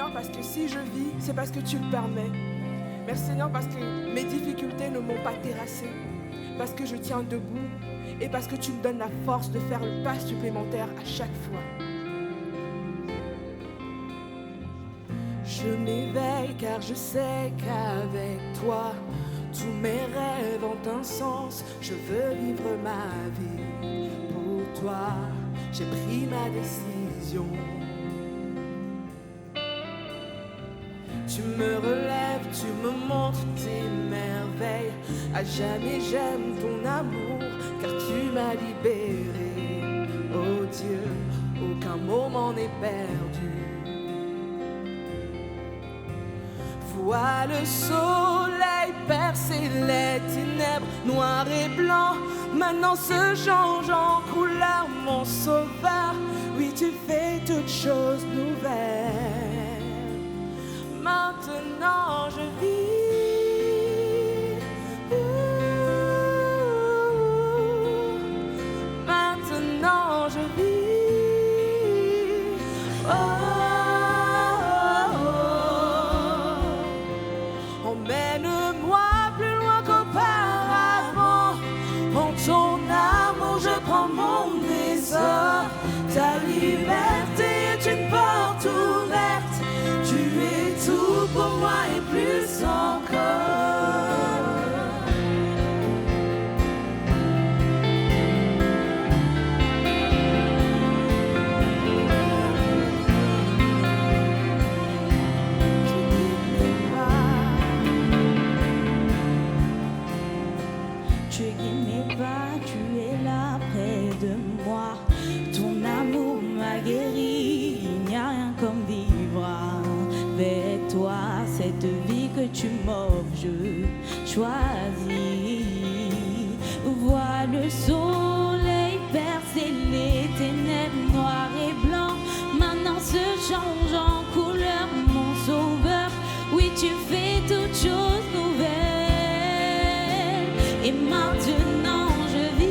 Seigneur, parce que si je vis, c'est parce que tu le permets. Merci Seigneur, parce que mes difficultés ne m'ont pas terrassé, parce que je tiens debout et parce que tu me donnes la force de faire le pas supplémentaire à chaque fois. Je m'éveille car je sais qu'avec toi, tous mes rêves ont un sens. Je veux vivre ma vie pour toi. J'ai pris ma décision. Tu me relèves, tu me montres tes merveilles. À jamais j'aime ton amour, car tu m'as libéré. Oh Dieu, aucun moment n'est perdu. Vois le soleil percer les ténèbres, noir et blanc, maintenant se change en couleur, mon sauveur. Oui, tu fais toutes choses nouvelles. Maintenant je vis. Maintenant je vis. Emmène-moi plus loin qu'auparavant. En ton amour je prends mon essor. Ta liberté est une porte ouverte. Tu es tout pour moi et plus encore. Tu guides mes pas, tu es là près de moi. Ton amour m'a guéri, il n'y a rien comme vivre avec toi. Cette vie que tu m'offres, je choisis. Vois le soleil percer les ténèbres noires et blancs. Maintenant se change en couleur, mon sauveur. Oui, tu fais toutes choses nouvelles. Et maintenant je vis.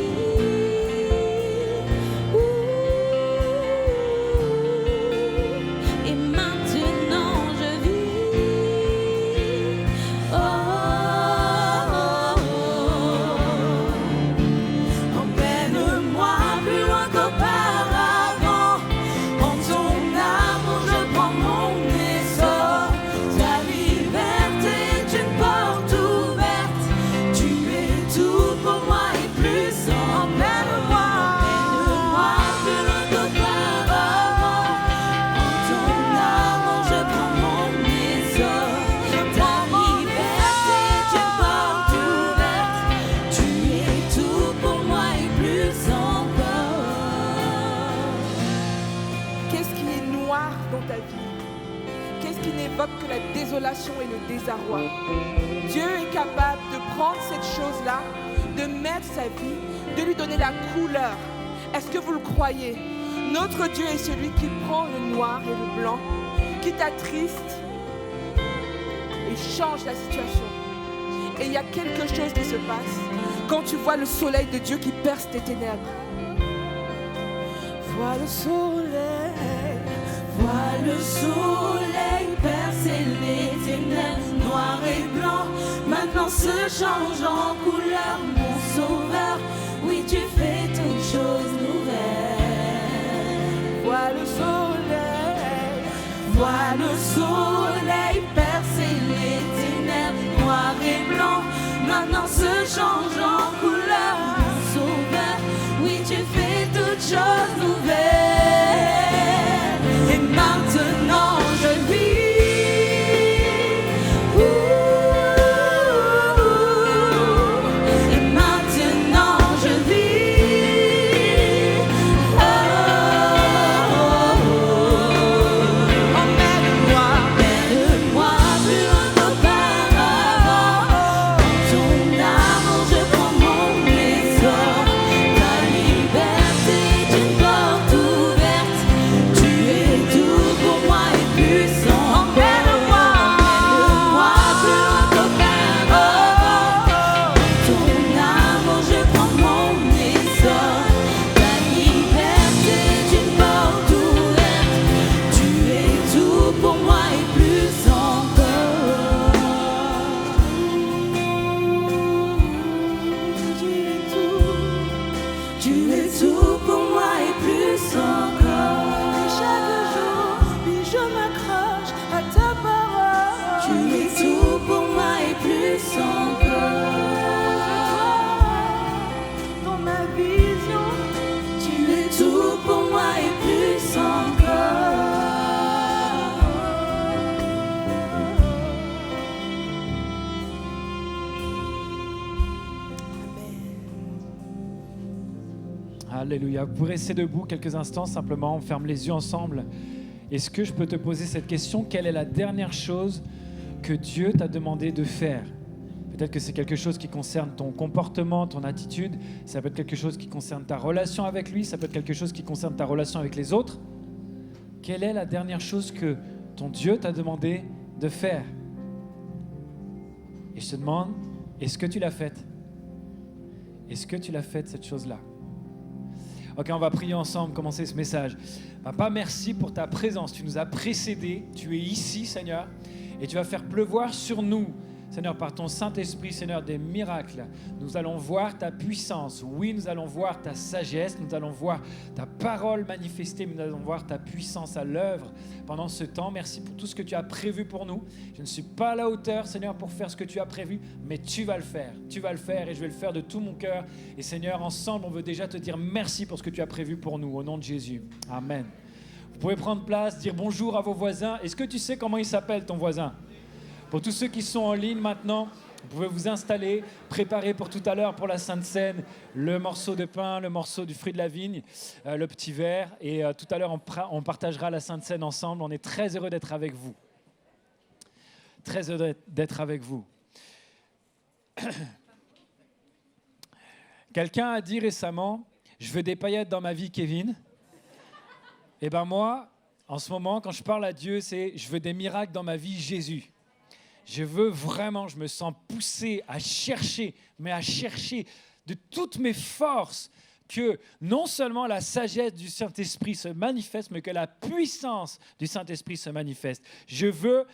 Et maintenant je vis. Emmène-moi plus loin qu'auparavant. En ton amour je prends mon essor. Ta liberté est une porte ouverte. Tu es tout pour moi et plus. Emmène-moi plus loin qu'auparavant. En ton amour je prends mon essor. Ta liberté est une porte ouverte. Tu es tout pour moi et plus encore. Qu'est-ce qui est noir dans ta vie? Qu'est-ce qui n'évoque que la désolation et le désarroi? Dieu est capable de prendre cette chose-là, de mettre sa vie, de lui donner la couleur. Est-ce que vous le croyez? Notre Dieu est celui qui prend le noir et le blanc, qui t'attriste et change la situation. Et il y a quelque chose qui se passe quand tu vois le soleil de Dieu qui perce tes ténèbres. Vois le soleil, Vois le soleil percer les ténèbres noir et blanc. Maintenant se change en couleur, mon sauveur. Oui, tu fais toutes choses nouvelles. vois le soleil. Vois le soleil percer les ténèbres noir et blanc. Maintenant se change en couleur, mon sauveur. Oui, tu fais toutes choses nouvelles. Et maintenant je vis. Et maintenant je vis. Emmène-moi plus loin qu'auparavant. Ton Alléluia. Vous pourrez rester debout quelques instants, simplement, on ferme les yeux ensemble. Est-ce que je peux te poser cette question? Quelle est la dernière chose que Dieu t'a demandé de faire? Peut-être que c'est quelque chose qui concerne ton comportement, ton attitude. Ça peut être quelque chose qui concerne ta relation avec lui. Ça peut être quelque chose qui concerne ta relation avec les autres. Quelle est la dernière chose que ton Dieu t'a demandé de faire? Et je te demande, est-ce que tu l'as faite? Est-ce que tu l'as faite, cette chose-là? Ok, on va prier ensemble, commencer ce message. Papa, merci pour ta présence. Tu nous as précédés. Tu es ici, Seigneur. Et tu vas faire pleuvoir sur nous, Seigneur, par ton Saint-Esprit, Seigneur, des miracles. Nous allons voir ta puissance. Oui, nous allons voir ta sagesse. Nous allons voir ta parole manifestée. Nous allons voir ta puissance à l'œuvre pendant ce temps. Merci pour tout ce que tu as prévu pour nous. Je ne suis pas à la hauteur, Seigneur, pour faire ce que tu as prévu, mais tu vas le faire. Tu vas le faire et je vais le faire de tout mon cœur. Et Seigneur, ensemble, on veut déjà te dire merci pour ce que tu as prévu pour nous. Au nom de Jésus. Amen. Vous pouvez prendre place, dire bonjour à vos voisins. Est-ce que tu sais comment il s'appelle, ton voisin? Pour tous ceux qui sont en ligne maintenant, vous pouvez vous installer, préparer pour tout à l'heure, pour la Sainte Seine, le morceau de pain, le morceau du fruit de la vigne, le petit verre. Et tout à l'heure, on partagera la Sainte Seine ensemble. On est très heureux d'être avec vous. Très heureux d'être avec vous. Quelqu'un a dit récemment, je veux des paillettes dans ma vie, Kevin. Et ben moi, en ce moment, quand je parle à Dieu, c'est je veux des miracles dans ma vie, Jésus. Je veux vraiment, je me sens poussé à chercher, mais à chercher de toutes mes forces que non seulement la sagesse du Saint-Esprit se manifeste, mais que la puissance du Saint-Esprit se manifeste. Je veux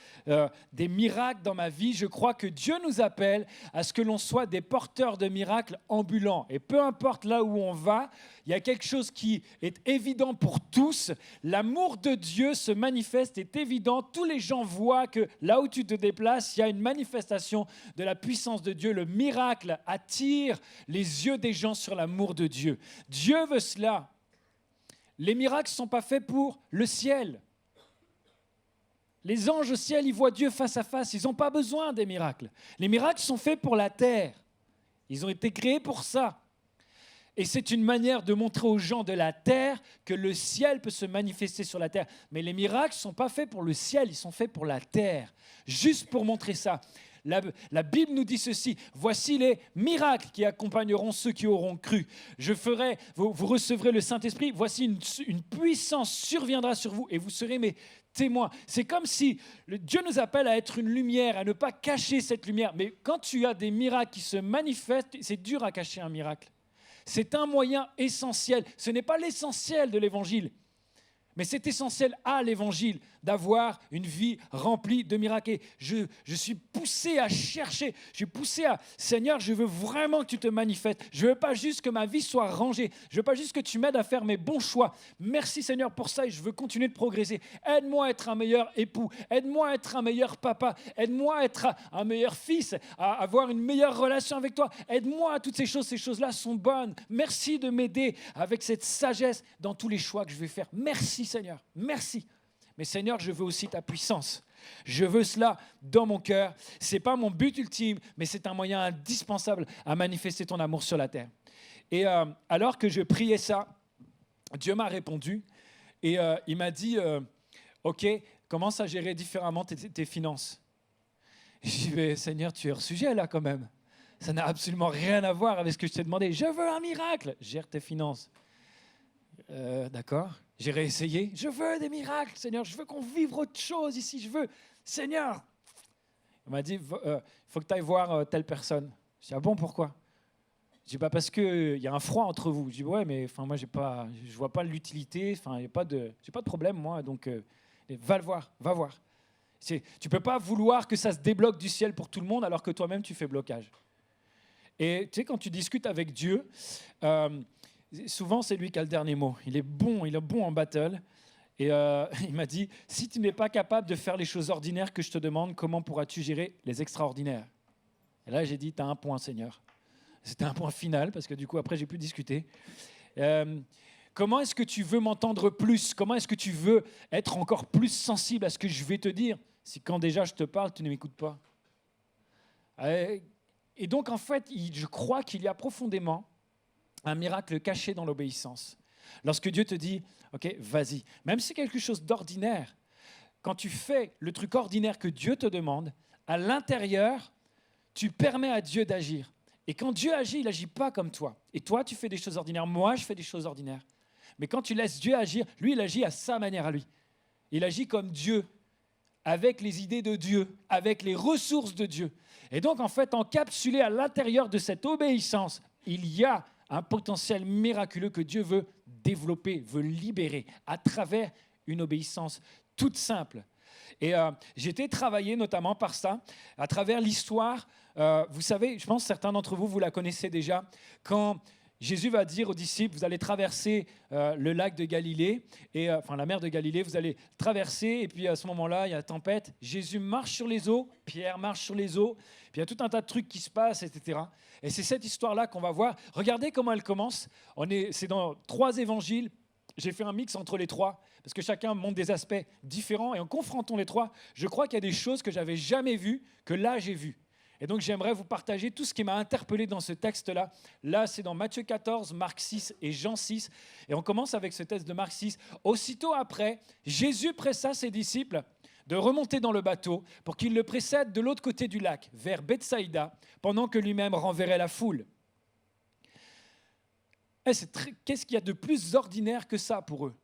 des miracles dans ma vie. Je crois que Dieu nous appelle à ce que l'on soit des porteurs de miracles ambulants. Et peu importe là où on va, il y a quelque chose qui est évident pour tous. L'amour de Dieu se manifeste, est évident. Tous les gens voient que là où tu te déplaces, il y a une manifestation de la puissance de Dieu. Le miracle attire les yeux des gens sur l'amour de Dieu. Dieu veut cela. Les miracles ne sont pas faits pour le ciel. Les anges au ciel, ils voient Dieu face à face. Ils n'ont pas besoin des miracles. Les miracles sont faits pour la terre. Ils ont été créés pour ça. Et c'est une manière de montrer aux gens de la terre que le ciel peut se manifester sur la terre. Mais les miracles ne sont pas faits pour le ciel, ils sont faits pour la terre. Juste pour montrer ça. La Bible nous dit ceci, voici les miracles qui accompagneront ceux qui auront cru. Vous recevrez le Saint-Esprit, voici une puissance surviendra sur vous et vous serez mes témoins. C'est comme si Dieu nous appelle à être une lumière, à ne pas cacher cette lumière. Mais quand tu as des miracles qui se manifestent, c'est dur à cacher un miracle. C'est un moyen essentiel. Ce n'est pas l'essentiel de l'Évangile, mais c'est essentiel à l'Évangile d'avoir une vie remplie de miracles. Et je suis poussé à chercher, je suis poussé à, Seigneur, je veux vraiment que tu te manifestes. Je ne veux pas juste que ma vie soit rangée. Je ne veux pas juste que tu m'aides à faire mes bons choix. Merci Seigneur pour ça et je veux continuer de progresser. Aide-moi à être un meilleur époux. Aide-moi à être un meilleur papa. Aide-moi à être un meilleur fils, à avoir une meilleure relation avec toi. Aide-moi à toutes ces choses. Ces choses-là sont bonnes. Merci de m'aider avec cette sagesse dans tous les choix que je vais faire. Merci Seigneur. Merci. Mais Seigneur, je veux aussi ta puissance. Je veux cela dans mon cœur. Ce n'est pas mon but ultime, mais c'est un moyen indispensable à manifester ton amour sur la terre. Et alors que je priais ça, Dieu m'a répondu et il m'a dit, OK, commence à gérer différemment tes finances. Et je dis, mais Seigneur, tu es hors sujet là quand même. Ça n'a absolument rien à voir avec ce que je t'ai demandé. Je veux un miracle. Gère tes finances. D'accord. J'ai réessayé. Je veux des miracles, Seigneur. Je veux qu'on vive autre chose ici. Je veux, Seigneur. Il m'a dit, il faut que tu ailles voir telle personne. Je dis, ah bon, pourquoi? Je dis, parce qu'il y a un froid entre vous. Je dis, ouais, mais moi, je ne vois pas l'utilité. Je n'ai pas de problème, moi. Donc, va le voir, va voir. Tu ne peux pas vouloir que ça se débloque du ciel pour tout le monde alors que toi-même, tu fais blocage. Et tu sais, quand tu discutes avec Dieu, souvent, c'est lui qui a le dernier mot. Il est bon en battle. Et il m'a dit, si tu n'es pas capable de faire les choses ordinaires que je te demande, comment pourras-tu gérer les extraordinaires? Et là, j'ai dit, tu as un point, Seigneur. C'était un point final, parce que du coup, après, j'ai pu discuter. Comment est-ce que tu veux m'entendre plus? Comment est-ce que tu veux être encore plus sensible à ce que je vais te dire, si quand déjà je te parle, tu ne m'écoutes pas? Et donc, en fait, je crois qu'il y a profondément un miracle caché dans l'obéissance. Lorsque Dieu te dit, OK, vas-y, même si c'est quelque chose d'ordinaire, quand tu fais le truc ordinaire que Dieu te demande, à l'intérieur, tu permets à Dieu d'agir. Et quand Dieu agit, il n'agit pas comme toi. Et toi, tu fais des choses ordinaires, moi, je fais des choses ordinaires. Mais quand tu laisses Dieu agir, lui, il agit à sa manière à lui. Il agit comme Dieu, avec les idées de Dieu, avec les ressources de Dieu. Et donc, en fait, encapsulé à l'intérieur de cette obéissance, il y a un potentiel miraculeux que Dieu veut développer, veut libérer à travers une obéissance toute simple. Et j'ai été travaillé notamment par ça, à travers l'histoire. Vous savez, je pense que certains d'entre vous, vous la connaissez déjà, quand Jésus va dire aux disciples, vous allez traverser le lac de Galilée, enfin la mer de Galilée, vous allez traverser, et puis à ce moment-là, il y a la tempête. Jésus marche sur les eaux, Pierre marche sur les eaux, puis il y a tout un tas de trucs qui se passent, etc. Et c'est cette histoire-là qu'on va voir. Regardez comment elle commence. C'est dans 3 évangiles. J'ai fait un mix entre les 3, parce que chacun montre des aspects différents, et en confrontant les 3, je crois qu'il y a des choses que je n'avais jamais vues, que là j'ai vues. Et donc j'aimerais vous partager tout ce qui m'a interpellé dans ce texte-là. Là, c'est dans Matthieu 14, Marc 6 et Jean 6. Et on commence avec ce texte de Marc 6. Aussitôt après, Jésus pressa ses disciples de remonter dans le bateau pour qu'ils le précèdent de l'autre côté du lac, vers Bethsaïda, pendant que lui-même renverrait la foule. Qu'est-ce qu'il y a de plus ordinaire que ça pour eux?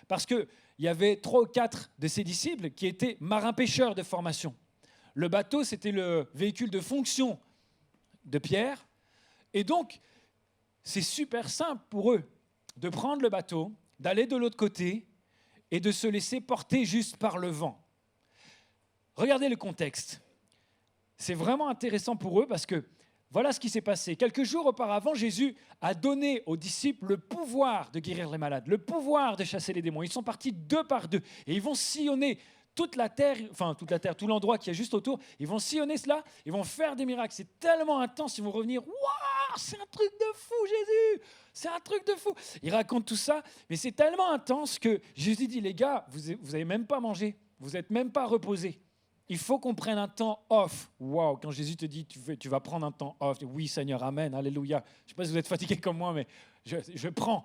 Parce qu'il y avait 3 ou 4 de ses disciples qui étaient marins-pêcheurs de formation. Le bateau, c'était le véhicule de fonction de Pierre. Et donc, c'est super simple pour eux de prendre le bateau, d'aller de l'autre côté et de se laisser porter juste par le vent. Regardez le contexte. C'est vraiment intéressant pour eux parce que voilà ce qui s'est passé. Quelques jours auparavant, Jésus a donné aux disciples le pouvoir de guérir les malades, le pouvoir de chasser les démons. Ils sont partis 2 par 2 et ils vont sillonner toute la terre, tout l'endroit qui est juste autour. Ils vont sillonner cela, ils vont faire des miracles. C'est tellement intense, ils vont revenir. Waouh, c'est un truc de fou, Jésus! C'est un truc de fou. Ils racontent tout ça, mais c'est tellement intense que Jésus dit, les gars, vous n'avez même pas mangé, vous n'êtes même pas reposés. Il faut qu'on prenne un temps off. Waouh, quand Jésus te dit, tu vas prendre un temps off. Oui, Seigneur, amen, alléluia. Je ne sais pas si vous êtes fatigués comme moi, mais je prends.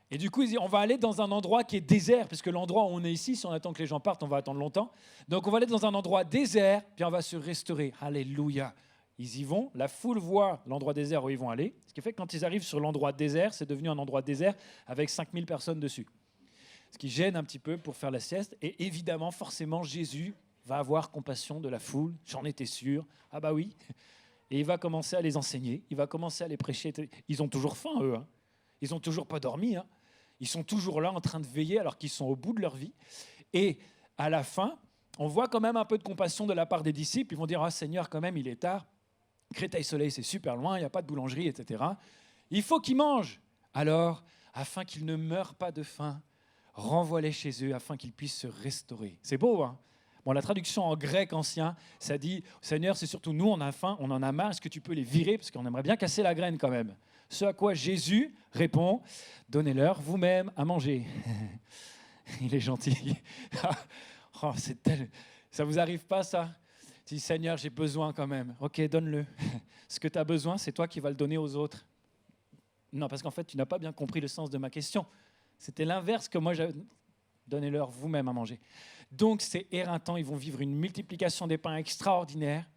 Et du coup, il dit, on va aller dans un endroit qui est désert, parce que l'endroit où on est ici, si on attend que les gens partent, on va attendre longtemps. Donc, on va aller dans un endroit désert, puis on va se restaurer. Alléluia. Ils y vont, la foule voit l'endroit désert où ils vont aller, ce qui fait que quand ils arrivent sur l'endroit désert, c'est devenu un endroit désert avec 5000 personnes dessus. Ce qui gêne un petit peu pour faire la sieste. Et évidemment, forcément, Jésus va avoir compassion de la foule, j'en étais sûr. Ah bah oui. Et il va commencer à les enseigner, il va commencer à les prêcher. Ils ont toujours faim, eux. Hein. Ils n'ont toujours pas dormi. Hein. Ils sont toujours là en train de veiller alors qu'ils sont au bout de leur vie. Et à la fin, on voit quand même un peu de compassion de la part des disciples. Ils vont dire, ah Seigneur, quand même, il est tard. Créteil-Soleil, c'est super loin, il n'y a pas de boulangerie, etc. Il faut qu'ils mangent. Alors, afin qu'ils ne meurent pas de faim, renvoie-les chez eux afin qu'ils puissent se restaurer. C'est beau, hein? Bon, la traduction en grec ancien, ça dit, Seigneur, c'est surtout nous, on a faim, on en a marre, est-ce que tu peux les virer? Parce qu'on aimerait bien casser la graine quand même. Ce à quoi Jésus répond, donnez-leur vous-même à manger. Il est gentil. Oh, ça vous arrive pas, ça? Si Seigneur, j'ai besoin quand même. Ok, donne-le. Ce que tu as besoin, c'est toi qui vas le donner aux autres. Non, parce qu'en fait, tu n'as pas bien compris le sens de ma question. C'était l'inverse que moi j'avais. Donnez-leur vous-même à manger. Donc, c'est éreintant. Ils vont vivre une multiplication des pains extraordinaire.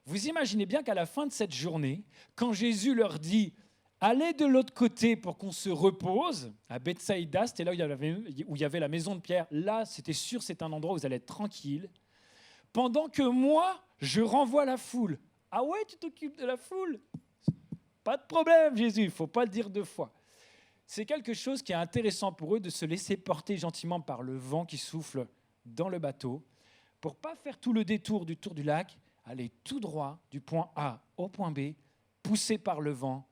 Vous imaginez bien qu'à la fin de cette journée, quand Jésus leur dit « Allez de l'autre côté pour qu'on se repose », à Bethsaïda, c'était là où il y avait la maison de Pierre. Là, c'était sûr, c'est un endroit où vous allez être tranquille. Pendant que moi, je renvoie la foule. Ah ouais, tu t'occupes de la foule? Pas de problème, Jésus, il ne faut pas le dire 2 fois. C'est quelque chose qui est intéressant pour eux de se laisser porter gentiment par le vent qui souffle dans le bateau pour ne pas faire tout le détour du tour du lac, aller tout droit du point A au point B, poussé par le vent,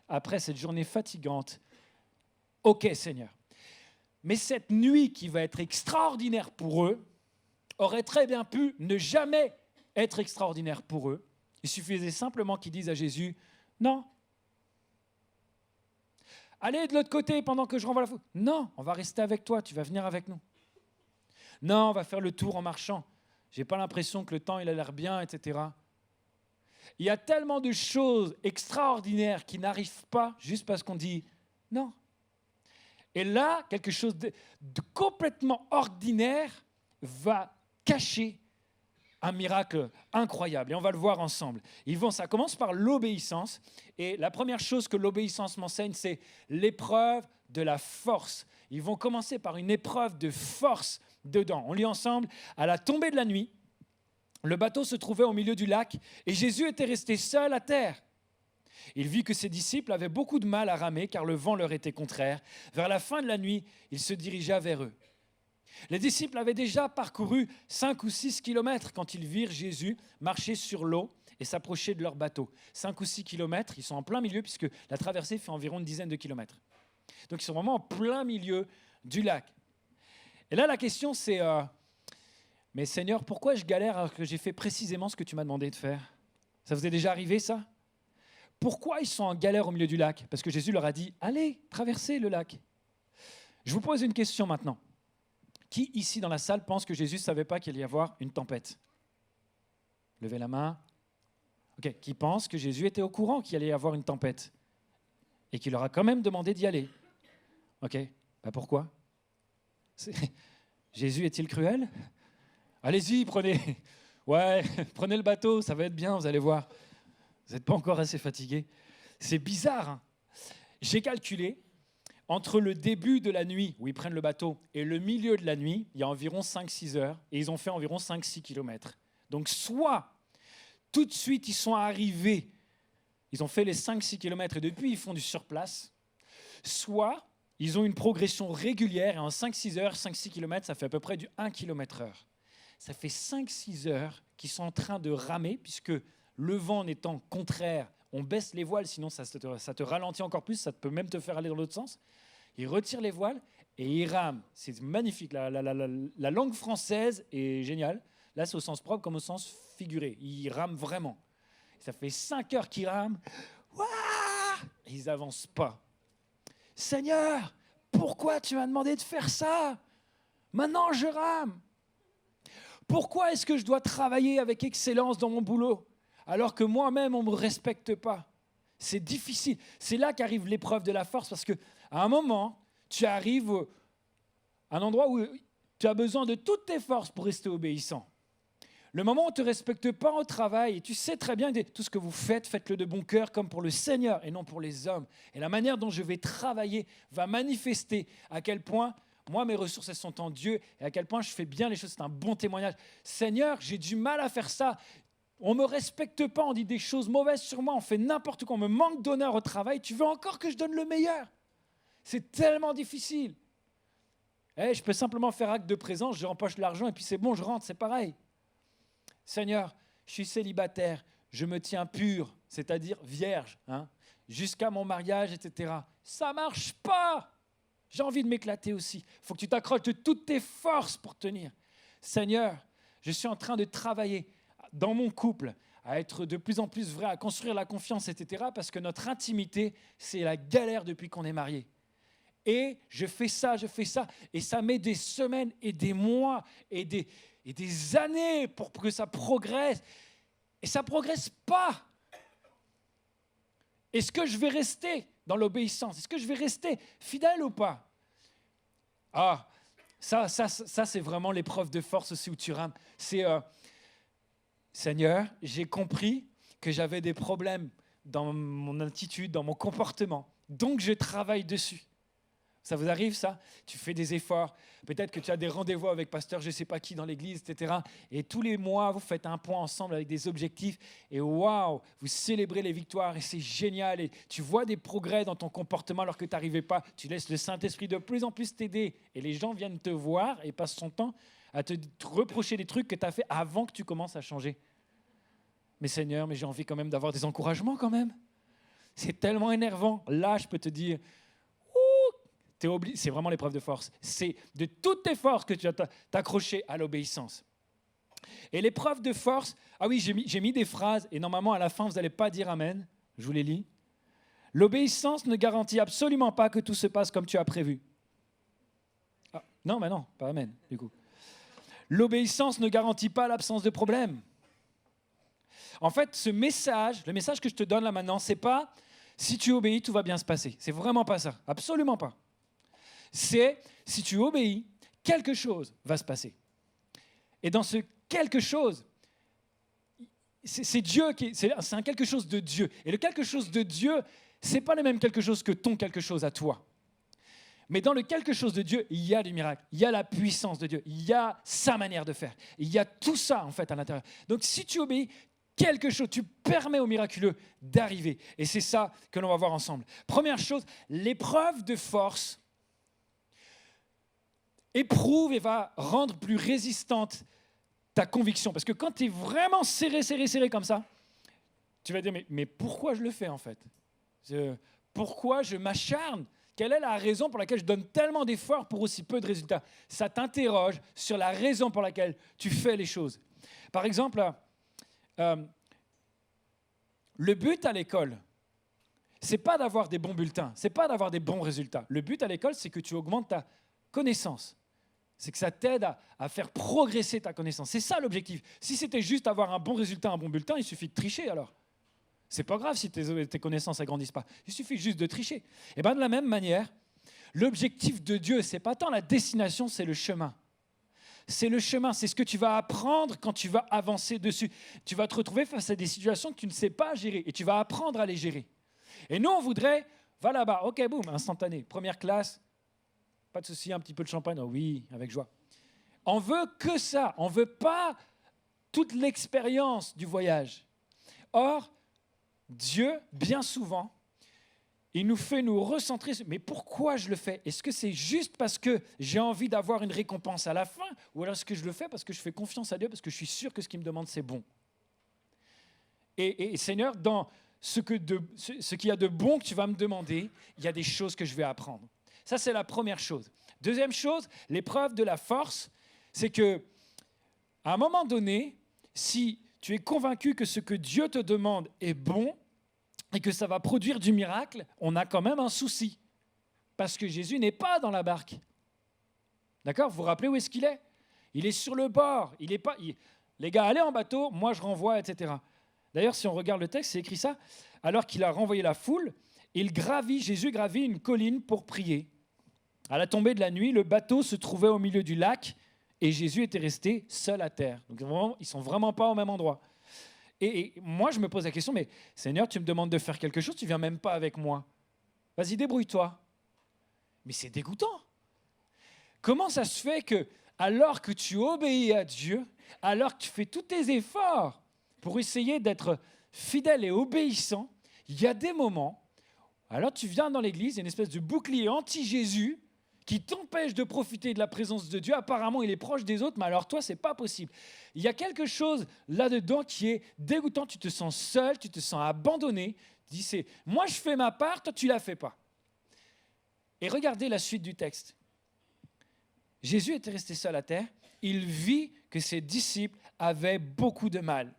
après cette journée fatigante. Ok, Seigneur. Mais cette nuit qui va être extraordinaire pour eux aurait très bien pu ne jamais être extraordinaire pour eux. Il suffisait simplement qu'ils disent à Jésus, non. Allez de l'autre côté pendant que je renvoie la foule. Non, on va rester avec toi, tu vas venir avec nous. Non, on va faire le tour en marchant. J'ai pas l'impression que le temps il a l'air bien, etc. Il y a tellement de choses extraordinaires qui n'arrivent pas juste parce qu'on dit non. Et là, quelque chose de complètement ordinaire va cacher un miracle incroyable. Et on va le voir ensemble. Ça commence par l'obéissance. Et la première chose que l'obéissance m'enseigne, c'est l'épreuve de la force. Ils vont commencer par une épreuve de force dedans. On lit ensemble. À la tombée de la nuit, le bateau se trouvait au milieu du lac et Jésus était resté seul à terre. Il vit que ses disciples avaient beaucoup de mal à ramer car le vent leur était contraire. Vers la fin de la nuit, il se dirigea vers eux. Les disciples avaient déjà parcouru 5 ou 6 kilomètres quand ils virent Jésus marcher sur l'eau et s'approcher de leur bateau. 5 ou 6 kilomètres, ils sont en plein milieu puisque la traversée fait environ une dizaine de kilomètres. Donc ils sont vraiment en plein milieu du lac. Et là, la question c'est, mais Seigneur, pourquoi je galère alors que j'ai fait précisément ce que tu m'as demandé de faire? Ça vous est déjà arrivé ça? Pourquoi ils sont en galère au milieu du lac? Parce que Jésus leur a dit, allez, traversez le lac. Je vous pose une question maintenant. Qui ici dans la salle pense que Jésus ne savait pas qu'il allait y avoir une tempête? Levez la main. Ok. Qui pense que Jésus était au courant qu'il allait y avoir une tempête et qu'il leur a quand même demandé d'y aller? Ok. Pourquoi? Jésus est-il cruel? Allez-y, prenez le bateau, ça va être bien, vous allez voir. Vous n'êtes pas encore assez fatigué. C'est bizarre, hein? J'ai calculé. Entre le début de la nuit, où ils prennent le bateau, et le milieu de la nuit, il y a environ 5-6 heures, et ils ont fait environ 5-6 kilomètres. Donc soit, tout de suite, ils sont arrivés, ils ont fait les 5-6 kilomètres, et depuis, ils font du surplace. Soit, ils ont une progression régulière, et en 5-6 heures, 5-6 kilomètres, ça fait à peu près du 1 km heure. Ça fait 5-6 heures qu'ils sont en train de ramer, puisque le vent n'étant contraire, on baisse les voiles, sinon ça te ralentit encore plus, ça peut même te faire aller dans l'autre sens. Ils retirent les voiles et ils rament. C'est magnifique, la langue française est géniale. Là, c'est au sens propre comme au sens figuré. Ils rament vraiment. Ça fait 5 heures qu'ils rament. Ouah, ils n'avancent pas. Seigneur, pourquoi tu m'as demandé de faire ça? Maintenant, je rame. Pourquoi est-ce que je dois travailler avec excellence dans mon boulot alors que moi-même, on ne me respecte pas? C'est difficile. C'est là qu'arrive l'épreuve de la force, parce qu'à un moment, tu arrives à un endroit où tu as besoin de toutes tes forces pour rester obéissant. Le moment où on ne te respecte pas au travail, et tu sais très bien que tout ce que vous faites, faites-le de bon cœur, comme pour le Seigneur et non pour les hommes. Et la manière dont je vais travailler va manifester à quel point moi, mes ressources, elles sont en Dieu, et à quel point je fais bien les choses. C'est un bon témoignage. Seigneur, j'ai du mal à faire ça. On ne me respecte pas, on dit des choses mauvaises sur moi, on fait n'importe quoi, on me manque d'honneur au travail. Tu veux encore que je donne le meilleur? C'est tellement difficile. Je peux simplement faire acte de présence, je rempoche l'argent et puis c'est bon, je rentre, c'est pareil. Seigneur, je suis célibataire, je me tiens pur, c'est-à-dire vierge, jusqu'à mon mariage, etc. Ça ne marche pas. J'ai envie de m'éclater aussi. Il faut que tu t'accroches de toutes tes forces pour tenir. Seigneur, je suis en train de travailler dans mon couple, à être de plus en plus vrai, à construire la confiance, etc. Parce que notre intimité, c'est la galère depuis qu'on est mariés. Et je fais ça, et ça met des semaines et des mois et des années pour que ça progresse. Et ça ne progresse pas. Est-ce que je vais rester dans l'obéissance? Est-ce que je vais rester fidèle ou pas? Ah, ça c'est vraiment l'épreuve de force aussi où tu rames. C'est... Seigneur, j'ai compris que j'avais des problèmes dans mon attitude, dans mon comportement. Donc, je travaille dessus. Ça vous arrive, ça? Tu fais des efforts. Peut-être que tu as des rendez-vous avec pasteur, je ne sais pas qui, dans l'église, etc. Et tous les mois, vous faites un point ensemble avec des objectifs. Et waouh, vous célébrez les victoires et c'est génial. Et tu vois des progrès dans ton comportement alors que tu n'arrivais pas. Tu laisses le Saint-Esprit de plus en plus t'aider. Et les gens viennent te voir et passent son temps à te reprocher des trucs que tu as fait avant que tu commences à changer. Mais Seigneur, j'ai envie quand même d'avoir des encouragements quand même. C'est tellement énervant. Là, je peux te dire, c'est vraiment l'épreuve de force. C'est de toutes tes forces que tu vas t'accrocher à l'obéissance. Et l'épreuve de force, ah oui, j'ai mis des phrases, et normalement à la fin, vous n'allez pas dire amen. Je vous les lis. L'obéissance ne garantit absolument pas que tout se passe comme tu as prévu. Ah, non, mais non, pas amen, du coup. L'obéissance ne garantit pas l'absence de problème. En fait, ce message, le message que je te donne là maintenant, c'est pas si tu obéis, tout va bien se passer. C'est vraiment pas ça. Absolument pas. C'est si tu obéis, quelque chose va se passer. Et dans ce quelque chose, c'est Dieu c'est un quelque chose de Dieu. Et le quelque chose de Dieu, c'est pas le même quelque chose que ton quelque chose à toi. Mais dans le quelque chose de Dieu, il y a du miracle, il y a la puissance de Dieu, il y a sa manière de faire. Il y a tout ça en fait à l'intérieur. Donc si tu obéis, quelque chose, tu permets au miraculeux d'arriver. Et c'est ça que l'on va voir ensemble. Première chose, l'épreuve de force éprouve et va rendre plus résistante ta conviction. Parce que quand tu es vraiment serré comme ça, tu vas dire, mais pourquoi je le fais en fait ? Pourquoi je m'acharne ? Quelle est la raison pour laquelle je donne tellement d'efforts pour aussi peu de résultats ? Ça t'interroge sur la raison pour laquelle tu fais les choses. Par exemple, le but à l'école, c'est pas d'avoir des bons bulletins, c'est pas d'avoir des bons résultats. Le but à l'école, c'est que tu augmentes ta connaissance. C'est que ça t'aide à faire progresser ta connaissance. C'est ça l'objectif. Si c'était juste avoir un bon résultat, un bon bulletin, il suffit de tricher alors. C'est pas grave si tes connaissances n'agrandissent pas. Il suffit juste de tricher. Et bien de la même manière, l'objectif de Dieu, c'est pas tant la destination, c'est le chemin. C'est le chemin, c'est ce que tu vas apprendre quand tu vas avancer dessus. Tu vas te retrouver face à des situations que tu ne sais pas gérer et tu vas apprendre à les gérer. Et nous, on voudrait, va là-bas, ok, boum, instantané, première classe, pas de souci, un petit peu de champagne, oh oui, avec joie. On veut que ça, on veut pas toute l'expérience du voyage. Or, Dieu, bien souvent, il nous fait nous recentrer. Mais pourquoi je le fais ? Est-ce que c'est juste parce que j'ai envie d'avoir une récompense à la fin ? Ou alors est-ce que je le fais parce que je fais confiance à Dieu, parce que je suis sûr que ce qu'il me demande, c'est bon ? Et Seigneur, dans ce qu'il y a de bon que tu vas me demander, il y a des choses que je vais apprendre. Ça, c'est la première chose. Deuxième chose, l'épreuve de la force, c'est que à un moment donné, si tu es convaincu que ce que Dieu te demande est bon et que ça va produire du miracle, on a quand même un souci. Parce que Jésus n'est pas dans la barque. D'accord ? Vous vous rappelez où est-ce qu'il est ? Il est sur le bord. Les gars, allez en bateau, moi je renvoie, etc. D'ailleurs, si on regarde le texte, c'est écrit ça. Alors qu'il a renvoyé la foule, Jésus gravit une colline pour prier. À la tombée de la nuit, le bateau se trouvait au milieu du lac et Jésus était resté seul à terre. Donc vraiment, ils ne sont vraiment pas au même endroit. Et moi, je me pose la question, mais Seigneur, tu me demandes de faire quelque chose, tu ne viens même pas avec moi. Vas-y, débrouille-toi. Mais c'est dégoûtant. Comment ça se fait que, alors que tu obéis à Dieu, alors que tu fais tous tes efforts pour essayer d'être fidèle et obéissant, il y a des moments, alors tu viens dans l'église, il y a une espèce de bouclier anti-Jésus qui t'empêche de profiter de la présence de Dieu. Apparemment, il est proche des autres, mais alors toi, ce n'est pas possible. Il y a quelque chose là-dedans qui est dégoûtant. Tu te sens seul, tu te sens abandonné. Tu dis, moi, je fais ma part, toi, tu ne la fais pas. Et regardez la suite du texte. Jésus était resté seul à terre. Il vit que ses disciples avaient beaucoup de mal.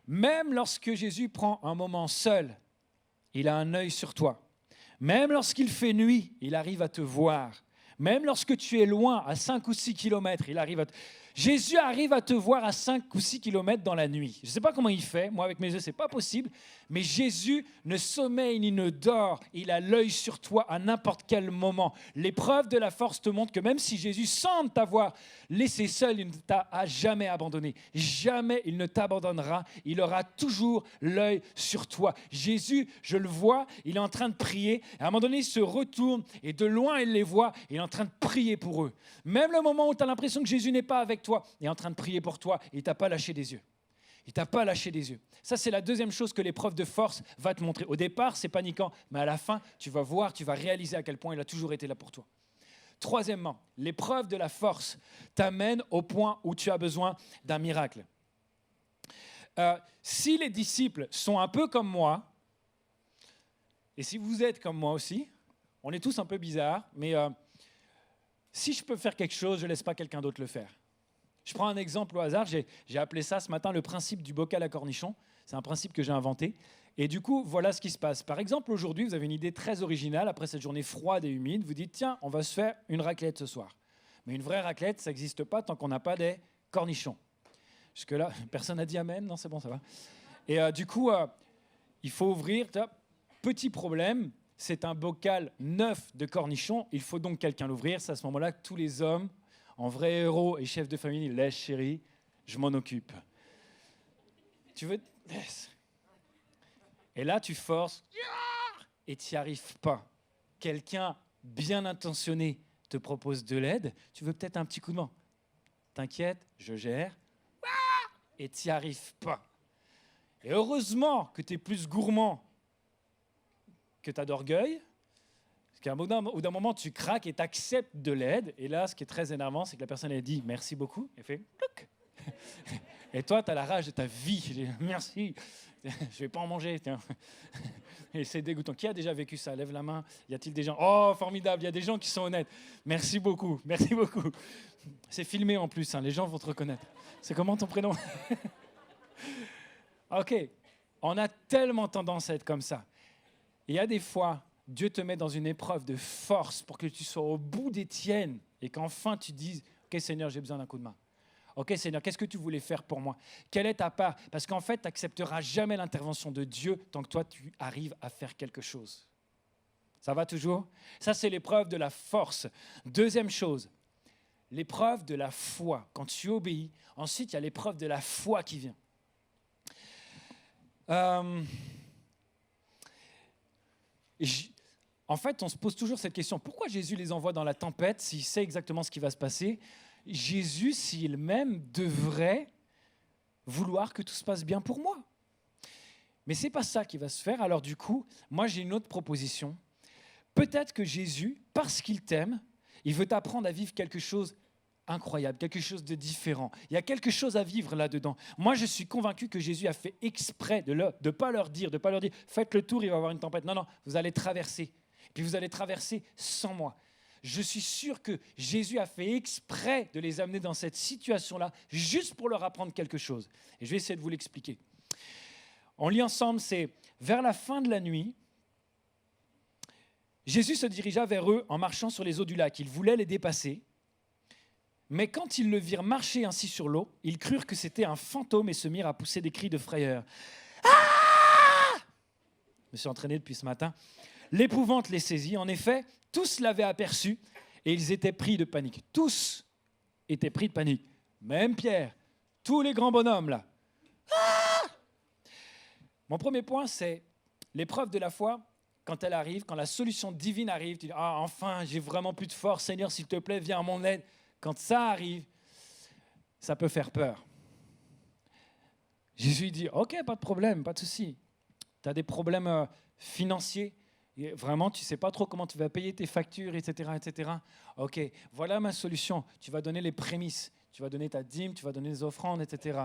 Même lorsque Jésus prend un moment seul, il a un œil sur toi. Même lorsqu'il fait nuit, il arrive à te voir. Même lorsque tu es loin, à 5 ou 6 kilomètres, Jésus arrive à te voir à 5 ou 6 kilomètres dans la nuit. Je ne sais pas comment il fait, moi avec mes yeux, ce n'est pas possible, mais Jésus ne sommeille ni ne dort. Il a l'œil sur toi à n'importe quel moment. L'épreuve de la force te montre que même si Jésus semble t'avoir laissé seul, il ne t'a jamais abandonné. Jamais il ne t'abandonnera. Il aura toujours l'œil sur toi. Jésus, je le vois, il est en train de prier. À un moment donné, il se retourne et de loin, il les voit. Il est en train de prier pour eux. Même le moment où tu as l'impression que Jésus n'est pas avec toi, il est en train de prier pour toi et il ne t'a pas lâché des yeux. Il ne t'a pas lâché des yeux. Ça, c'est la deuxième chose que l'épreuve de force va te montrer. Au départ, c'est paniquant, mais à la fin, tu vas voir, tu vas réaliser à quel point il a toujours été là pour toi. Troisièmement, l'épreuve de la force t'amène au point où tu as besoin d'un miracle. Si les disciples sont un peu comme moi, et si vous êtes comme moi aussi, on est tous un peu bizarres, mais si je peux faire quelque chose, je ne laisse pas quelqu'un d'autre le faire. Je prends un exemple au hasard, j'ai appelé ça ce matin le principe du bocal à cornichons. C'est un principe que j'ai inventé. Et du coup, voilà ce qui se passe. Par exemple, aujourd'hui, vous avez une idée très originale. Après cette journée froide et humide, vous dites, tiens, on va se faire une raclette ce soir. Mais une vraie raclette, ça n'existe pas tant qu'on n'a pas des cornichons. Jusque-là, personne n'a dit amen. Non, c'est bon, ça va. Et du coup, il faut ouvrir. Petit problème, c'est un bocal neuf de cornichons. Il faut donc quelqu'un l'ouvrir. C'est à ce moment-là que tous les hommes, en vrais héros et chefs de famille, laisse chérie, je m'en occupe. Tu veux... Laisse. Et là, tu forces et tu n'y arrives pas. Quelqu'un bien intentionné te propose de l'aide. Tu veux peut-être un petit coup de main. T'inquiète, je gère. Et tu n'y arrives pas. Et heureusement que tu es plus gourmand que tu as d'orgueil. Parce qu'à un d'un moment, tu craques et tu acceptes de l'aide. Et là, ce qui est très énervant, c'est que la personne, elle dit « merci beaucoup ». Elle fait « plouc ». Et toi, tu as la rage de ta vie. « Merci, je ne vais pas en manger. » Et c'est dégoûtant. Qui a déjà vécu ça? Lève la main. Y a-t-il des gens? Oh, formidable, il y a des gens qui sont honnêtes. Merci beaucoup, merci beaucoup. C'est filmé en plus, hein, les gens vont te reconnaître. C'est comment ton prénom? Ok, on a tellement tendance à être comme ça. Il y a des fois, Dieu te met dans une épreuve de force pour que tu sois au bout des tiennes et qu'enfin tu dises « Ok Seigneur, j'ai besoin d'un coup de main. Ok Seigneur, qu'est-ce que tu voulais faire pour moi? Quelle est ta part ?» Parce qu'en fait, tu n'accepteras jamais l'intervention de Dieu tant que toi, tu arrives à faire quelque chose. Ça va toujours? Ça, c'est l'épreuve de la force. Deuxième chose, l'épreuve de la foi. Quand tu obéis, ensuite, il y a l'épreuve de la foi qui vient. En fait, on se pose toujours cette question. Pourquoi Jésus les envoie dans la tempête s'il sait exactement ce qui va se passer? Jésus, s'il m'aime, devrait vouloir que tout se passe bien pour moi. Mais ce n'est pas ça qui va se faire. Alors du coup, moi j'ai une autre proposition. Peut-être que Jésus, parce qu'il t'aime, il veut t'apprendre à vivre quelque chose incroyable, quelque chose de différent. Il y a quelque chose à vivre là-dedans. Moi, je suis convaincu que Jésus a fait exprès de ne pas leur dire, faites le tour, il va y avoir une tempête. Non, non, vous allez traverser. Puis vous allez traverser sans moi. Je suis sûr que Jésus a fait exprès de les amener dans cette situation-là, juste pour leur apprendre quelque chose. Et je vais essayer de vous l'expliquer. On lit ensemble, c'est vers la fin de la nuit, Jésus se dirigea vers eux en marchant sur les eaux du lac. Il voulait les dépasser. Mais quand ils le virent marcher ainsi sur l'eau, ils crurent que c'était un fantôme et se mirent à pousser des cris de frayeur. Ah! Je me suis entraîné depuis ce matin. L'épouvante les saisit. En effet, tous l'avaient aperçu et ils étaient pris de panique. Tous étaient pris de panique. Même Pierre, tous les grands bonhommes là. Ah! Mon premier point, c'est l'épreuve de la foi. Quand elle arrive, quand la solution divine arrive, tu dis « Ah, enfin, j'ai vraiment plus de force. Seigneur, s'il te plaît, viens à mon aide. » Quand ça arrive, ça peut faire peur. Jésus dit, ok, pas de problème, pas de souci. Tu as des problèmes financiers, et vraiment, tu ne sais pas trop comment tu vas payer tes factures, etc., etc. Ok, voilà ma solution. Tu vas donner les prémices, tu vas donner ta dîme, tu vas donner les offrandes, etc.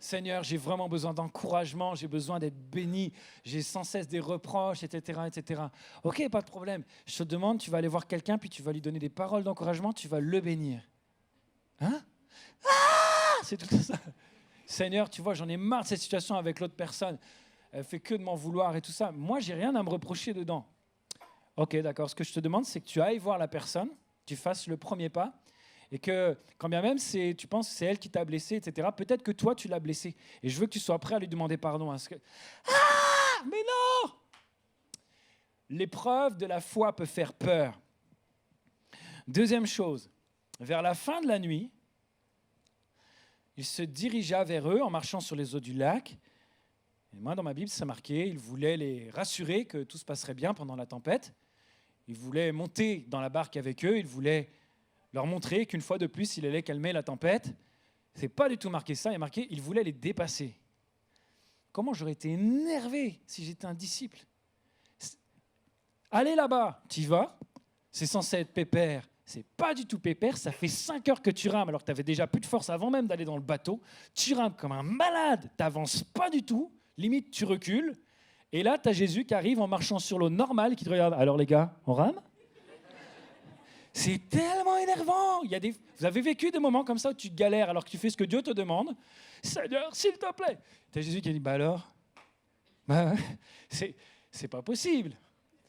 Seigneur, j'ai vraiment besoin d'encouragement, j'ai besoin d'être béni, j'ai sans cesse des reproches, etc., etc. Ok, pas de problème. Je te demande, tu vas aller voir quelqu'un, puis tu vas lui donner des paroles d'encouragement, tu vas le bénir. Hein? Ah! C'est tout ça. Seigneur, tu vois, j'en ai marre de cette situation avec l'autre personne. Elle fait que de m'en vouloir et tout ça. Moi, j'ai rien à me reprocher dedans. Ok, d'accord. Ce que je te demande, c'est que tu ailles voir la personne, tu fasses le premier pas, et que, quand bien même tu penses que c'est elle qui t'a blessé, etc., peut-être que toi, tu l'as blessé. Et je veux que tu sois prêt à lui demander pardon. Ah, mais non! L'épreuve de la foi peut faire peur. Deuxième chose, vers la fin de la nuit, il se dirigea vers eux en marchant sur les eaux du lac. Et moi, dans ma Bible, ça marquait, il voulait les rassurer que tout se passerait bien pendant la tempête. Il voulait monter dans la barque avec eux, il voulait leur montrer qu'une fois de plus, il allait calmer la tempête. Ce n'est pas du tout marqué ça, il est marqué il voulait les dépasser. Comment j'aurais été énervé si j'étais un disciple. Allez là-bas, tu y vas, c'est censé être pépère. C'est pas du tout pépère, ça fait 5 heures que tu rames alors que tu avais déjà plus de force avant même d'aller dans le bateau. Tu rames comme un malade, tu n'avances pas du tout, limite tu recules. Et là, tu as Jésus qui arrive en marchant sur l'eau normale qui te regarde. Alors les gars, on rame ? C'est tellement énervant. Vous avez vécu des moments comme ça où tu galères alors que tu fais ce que Dieu te demande. Seigneur, s'il te plaît. Tu as Jésus qui dit, bah alors, c'est pas possible.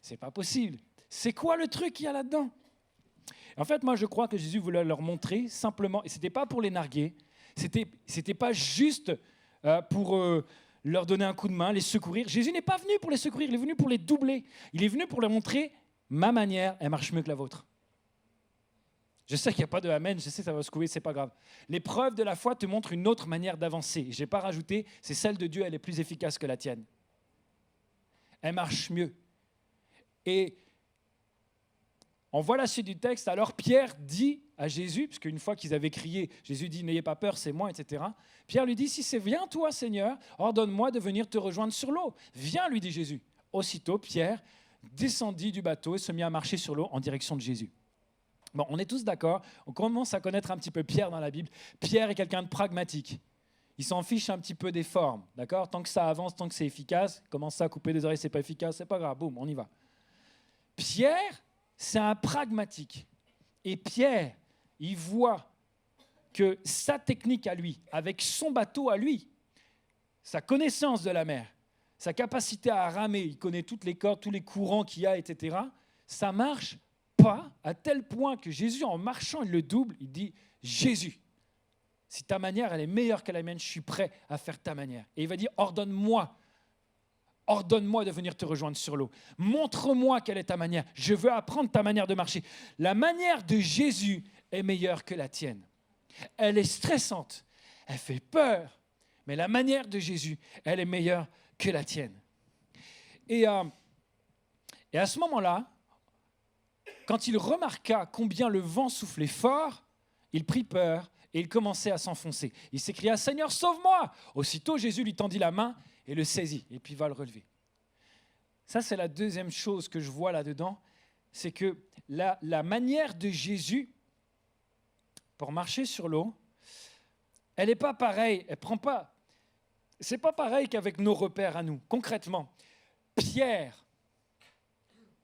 C'est pas possible. C'est quoi le truc qu'il y a là-dedans ? En fait, moi, je crois que Jésus voulait leur montrer simplement, et ce n'était pas pour les narguer, c'était pas juste pour leur donner un coup de main, les secourir. Jésus n'est pas venu pour les secourir, il est venu pour les doubler. Il est venu pour leur montrer, ma manière, elle marche mieux que la vôtre. Je sais qu'il n'y a pas de amen, je sais que ça va secouer, c'est pas grave. L'épreuve de la foi te montre une autre manière d'avancer. Je n'ai pas rajouté, c'est celle de Dieu, elle est plus efficace que la tienne. Elle marche mieux. Et on voit la suite du texte. Alors Pierre dit à Jésus, parce qu'une fois qu'ils avaient crié, Jésus dit « N'ayez pas peur, c'est moi », etc. Pierre lui dit « Si c'est bien toi, Seigneur, ordonne-moi de venir te rejoindre sur l'eau. » « Viens, lui dit Jésus. » Aussitôt, Pierre descendit du bateau et se mit à marcher sur l'eau en direction de Jésus. Bon, on est tous d'accord, on commence à connaître un petit peu Pierre dans la Bible. Pierre est quelqu'un de pragmatique. Il s'en fiche un petit peu des formes, d'accord ? Tant que ça avance, tant que c'est efficace, commence à couper des oreilles, c'est pas efficace, c'est pas grave, boum, on y va. Pierre, c'est un pragmatique. Et Pierre, il voit que sa technique à lui, avec son bateau à lui, sa connaissance de la mer, sa capacité à ramer, il connaît toutes les cordes, tous les courants qu'il y a, etc., ça marche pas à tel point que Jésus, en marchant, il le double, il dit « Jésus, si ta manière, elle est meilleure que la mienne, je suis prêt à faire ta manière. » Et il va dire « Ordonne-moi de venir te rejoindre sur l'eau. Montre-moi quelle est ta manière. Je veux apprendre ta manière de marcher. » La manière de Jésus est meilleure que la tienne. Elle est stressante, elle fait peur, mais la manière de Jésus, elle est meilleure que la tienne. Et à ce moment-là, quand il remarqua combien le vent soufflait fort, il prit peur et il commençait à s'enfoncer. Il s'écria « Seigneur, sauve-moi !» Aussitôt, Jésus lui tendit la main et le saisit, et puis va le relever. Ça, c'est la deuxième chose que je vois là-dedans, c'est que la manière de Jésus pour marcher sur l'eau, elle n'est pas pareille, c'est pas pareil qu'avec nos repères à nous. Concrètement, Pierre,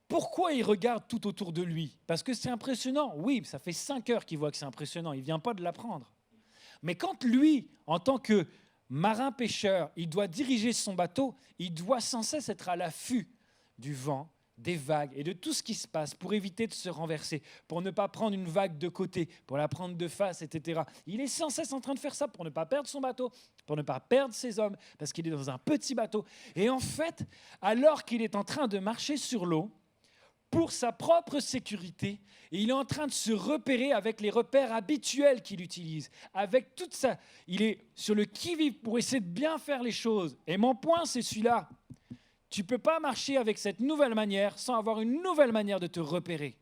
pourquoi il regarde tout autour de lui ? Parce que c'est impressionnant. Oui, ça fait 5 heures qu'il voit que c'est impressionnant. Il ne vient pas de l'apprendre. Mais quand lui, en tant que marin-pêcheur, il doit diriger son bateau, il doit sans cesse être à l'affût du vent, des vagues et de tout ce qui se passe pour éviter de se renverser, pour ne pas prendre une vague de côté, pour la prendre de face, etc. Il est sans cesse en train de faire ça pour ne pas perdre son bateau, pour ne pas perdre ses hommes, parce qu'il est dans un petit bateau. Et en fait, alors qu'il est en train de marcher sur l'eau, pour sa propre sécurité, et il est en train de se repérer avec les repères habituels qu'il utilise. Avec toute ça, il est sur le qui-vive pour essayer de bien faire les choses. Et mon point, c'est celui-là. Tu ne peux pas marcher avec cette nouvelle manière sans avoir une nouvelle manière de te repérer.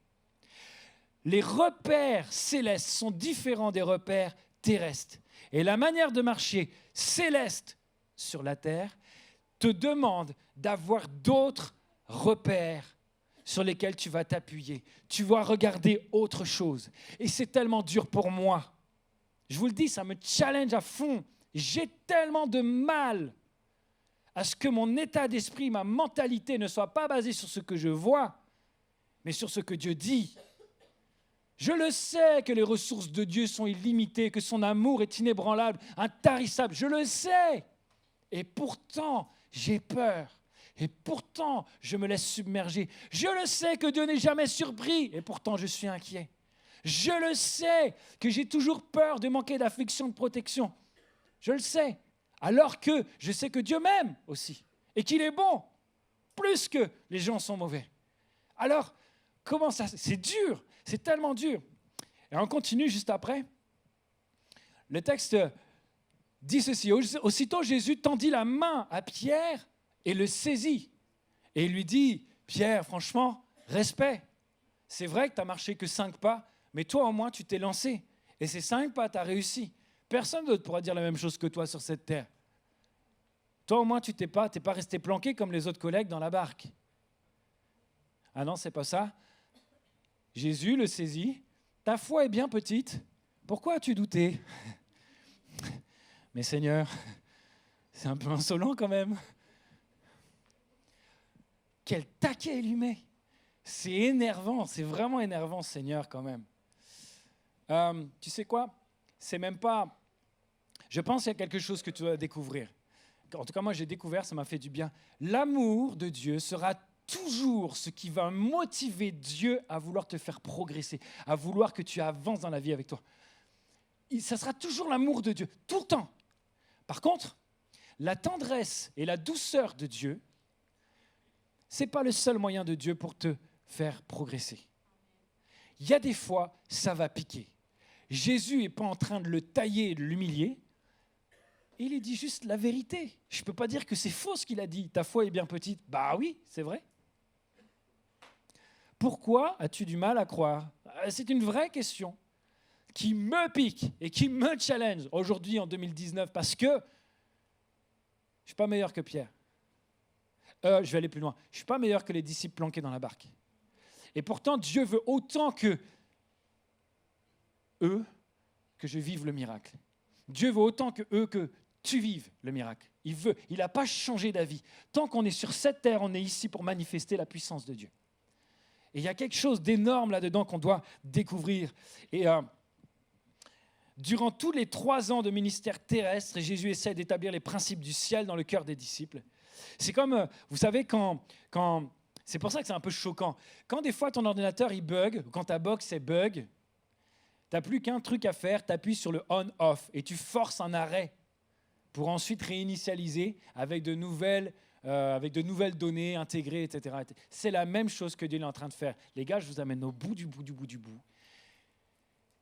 Les repères célestes sont différents des repères terrestres. Et la manière de marcher céleste sur la terre te demande d'avoir d'autres repères sur lesquels tu vas t'appuyer. Tu vas regarder autre chose. Et c'est tellement dur pour moi. Je vous le dis, ça me challenge à fond. J'ai tellement de mal à ce que mon état d'esprit, ma mentalité ne soit pas basée sur ce que je vois, mais sur ce que Dieu dit. Je le sais que les ressources de Dieu sont illimitées, que son amour est inébranlable, intarissable. Je le sais. Et pourtant, j'ai peur. Et pourtant, je me laisse submerger. Je le sais que Dieu n'est jamais surpris. Et pourtant, je suis inquiet. Je le sais que j'ai toujours peur de manquer d'affection, de protection. Je le sais. Alors que je sais que Dieu m'aime aussi. Et qu'il est bon. Plus que les gens sont mauvais. Alors, comment ça ? C'est dur. C'est tellement dur. Et on continue juste après. Le texte dit ceci. Aussitôt, Jésus tendit la main à Pierre et le saisit. Et il lui dit, Pierre, franchement, respect. C'est vrai que tu n'as marché que 5 pas, mais toi au moins tu t'es lancé. Et ces 5 pas, tu as réussi. Personne d'autre pourra dire la même chose que toi sur cette terre. Toi au moins tu t'es pas resté planqué comme les autres collègues dans la barque. Ah non, c'est pas ça. Jésus le saisit. Ta foi est bien petite. Pourquoi as-tu douté ? Mais Seigneur, c'est un peu insolent quand même. Quel taquet il lui met. C'est énervant, c'est vraiment énervant, Seigneur, quand même. Tu sais quoi ? C'est même pas... Je pense qu'il y a quelque chose que tu dois découvrir. En tout cas, moi, j'ai découvert, ça m'a fait du bien. L'amour de Dieu sera toujours ce qui va motiver Dieu à vouloir te faire progresser, à vouloir que tu avances dans la vie avec toi. Ça sera toujours l'amour de Dieu, tout le temps. Par contre, la tendresse et la douceur de Dieu, ce n'est pas le seul moyen de Dieu pour te faire progresser. Il y a des fois, ça va piquer. Jésus n'est pas en train de le tailler et de l'humilier. Il lui dit juste la vérité. Je ne peux pas dire que c'est faux ce qu'il a dit. Ta foi est bien petite. Bah oui, c'est vrai. Pourquoi as-tu du mal à croire ? C'est une vraie question qui me pique et qui me challenge aujourd'hui en 2019 parce que je ne suis pas meilleur que Pierre. Je vais aller plus loin. Je ne suis pas meilleur que les disciples planqués dans la barque. Et pourtant, Dieu veut autant que eux que je vive le miracle. Dieu veut autant que eux que tu vives le miracle. Il n'a pas changé d'avis. Tant qu'on est sur cette terre, on est ici pour manifester la puissance de Dieu. Et il y a quelque chose d'énorme là-dedans qu'on doit découvrir. Et durant tous les 3 ans de ministère terrestre, Jésus essaie d'établir les principes du ciel dans le cœur des disciples. C'est comme, vous savez, quand c'est pour ça que c'est un peu choquant. Quand des fois ton ordinateur il bug, ou quand ta box elle bug, tu n'as plus qu'un truc à faire, tu appuies sur le on-off et tu forces un arrêt pour ensuite réinitialiser avec de nouvelles données intégrées, etc. C'est la même chose que Dieu est en train de faire. Les gars, je vous amène au bout du bout.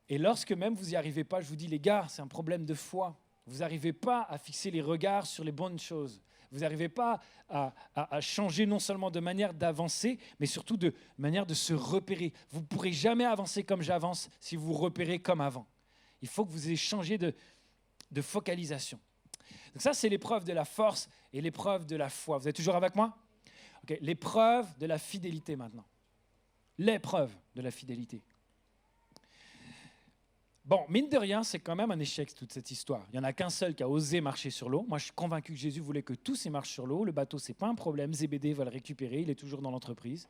Et lorsque même vous n'y arrivez pas, je vous dis, les gars, c'est un problème de foi. Vous n'arrivez pas à fixer les regards sur les bonnes choses. Vous n'arrivez pas à changer non seulement de manière d'avancer, mais surtout de manière de se repérer. Vous ne pourrez jamais avancer comme j'avance si vous vous repérez comme avant. Il faut que vous ayez changé de focalisation. Donc ça, c'est l'épreuve de la force et l'épreuve de la foi. Vous êtes toujours avec moi ? Okay. L'épreuve de la fidélité maintenant. L'épreuve de la fidélité. Bon, mine de rien, c'est quand même un échec toute cette histoire. Il n'y en a qu'un seul qui a osé marcher sur l'eau. Moi, je suis convaincu que Jésus voulait que tous y marchent sur l'eau. Le bateau, ce n'est pas un problème. Zébédée va le récupérer. Il est toujours dans l'entreprise.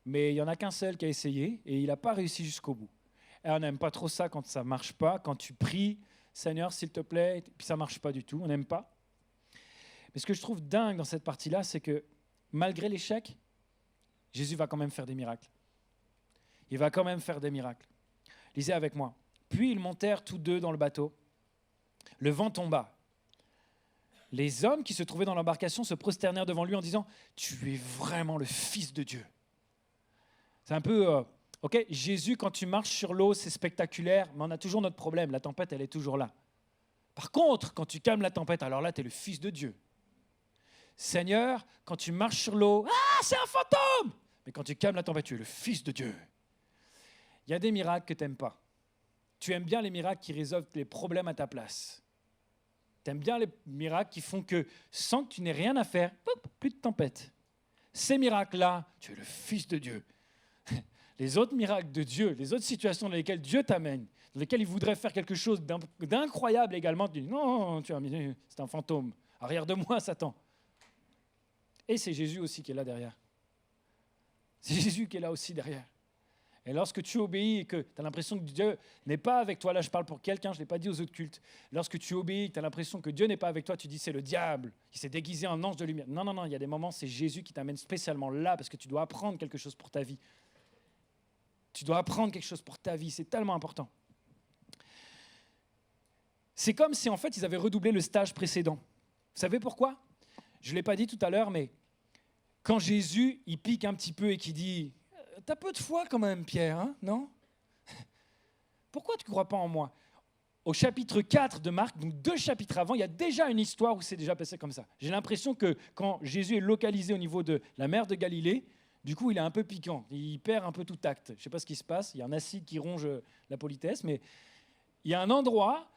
Mais il n'y en a qu'un seul qui a essayé et il n'a pas réussi jusqu'au bout. Et on n'aime pas trop ça quand ça ne marche pas, quand tu pries, Seigneur, s'il te plaît, et puis ça ne marche pas du tout. On n'aime pas. Mais ce que je trouve dingue dans cette partie-là, c'est que malgré l'échec, Jésus va quand même faire des miracles. Il va quand même faire des miracles. Lisez avec moi. Puis ils montèrent tous deux dans le bateau. Le vent tomba. Les hommes qui se trouvaient dans l'embarcation se prosternèrent devant lui en disant « Tu es vraiment le Fils de Dieu ». C'est un peu, ok, Jésus, quand tu marches sur l'eau, c'est spectaculaire, mais on a toujours notre problème. La tempête, elle est toujours là. Par contre, quand tu calmes la tempête, alors là, tu es le Fils de Dieu. Seigneur, quand tu marches sur l'eau, c'est un fantôme. Mais quand tu calmes la tempête, tu es le Fils de Dieu. Il y a des miracles que tu n'aimes pas. Tu aimes bien les miracles qui résolvent les problèmes à ta place. Tu aimes bien les miracles qui font que, sans que tu n'aies rien à faire, plus de tempête. Ces miracles-là, tu es le Fils de Dieu. Les autres miracles de Dieu, les autres situations dans lesquelles Dieu t'amène, dans lesquelles il voudrait faire quelque chose d'incroyable également, tu dis non, c'est un fantôme. Arrière de moi, Satan. Et c'est Jésus aussi qui est là derrière. C'est Jésus qui est là aussi derrière. Et lorsque tu obéis et que tu as l'impression que Dieu n'est pas avec toi, là je parle pour quelqu'un, je ne l'ai pas dit aux autres cultes, lorsque tu obéis et que tu as l'impression que Dieu n'est pas avec toi, tu dis c'est le diable qui s'est déguisé en ange de lumière. Non, il y a des moments, c'est Jésus qui t'amène spécialement là parce que tu dois apprendre quelque chose pour ta vie. Tu dois apprendre quelque chose pour ta vie, c'est tellement important. C'est comme si en fait ils avaient redoublé le stage précédent. Vous savez pourquoi ? Je ne l'ai pas dit tout à l'heure, mais quand Jésus, il pique un petit peu et qu'il dit « T'as peu de foi quand même, Pierre, hein, non ? Pourquoi tu ne crois pas en moi ?» Au chapitre 4 de Marc, donc 2 chapitres avant, il y a déjà une histoire où c'est déjà passé comme ça. J'ai l'impression que quand Jésus est localisé au niveau de la mer de Galilée, du coup, il est un peu piquant. Il perd un peu tout tact. Je ne sais pas ce qui se passe. Il y a un acide qui ronge la politesse, mais il y a un endroit,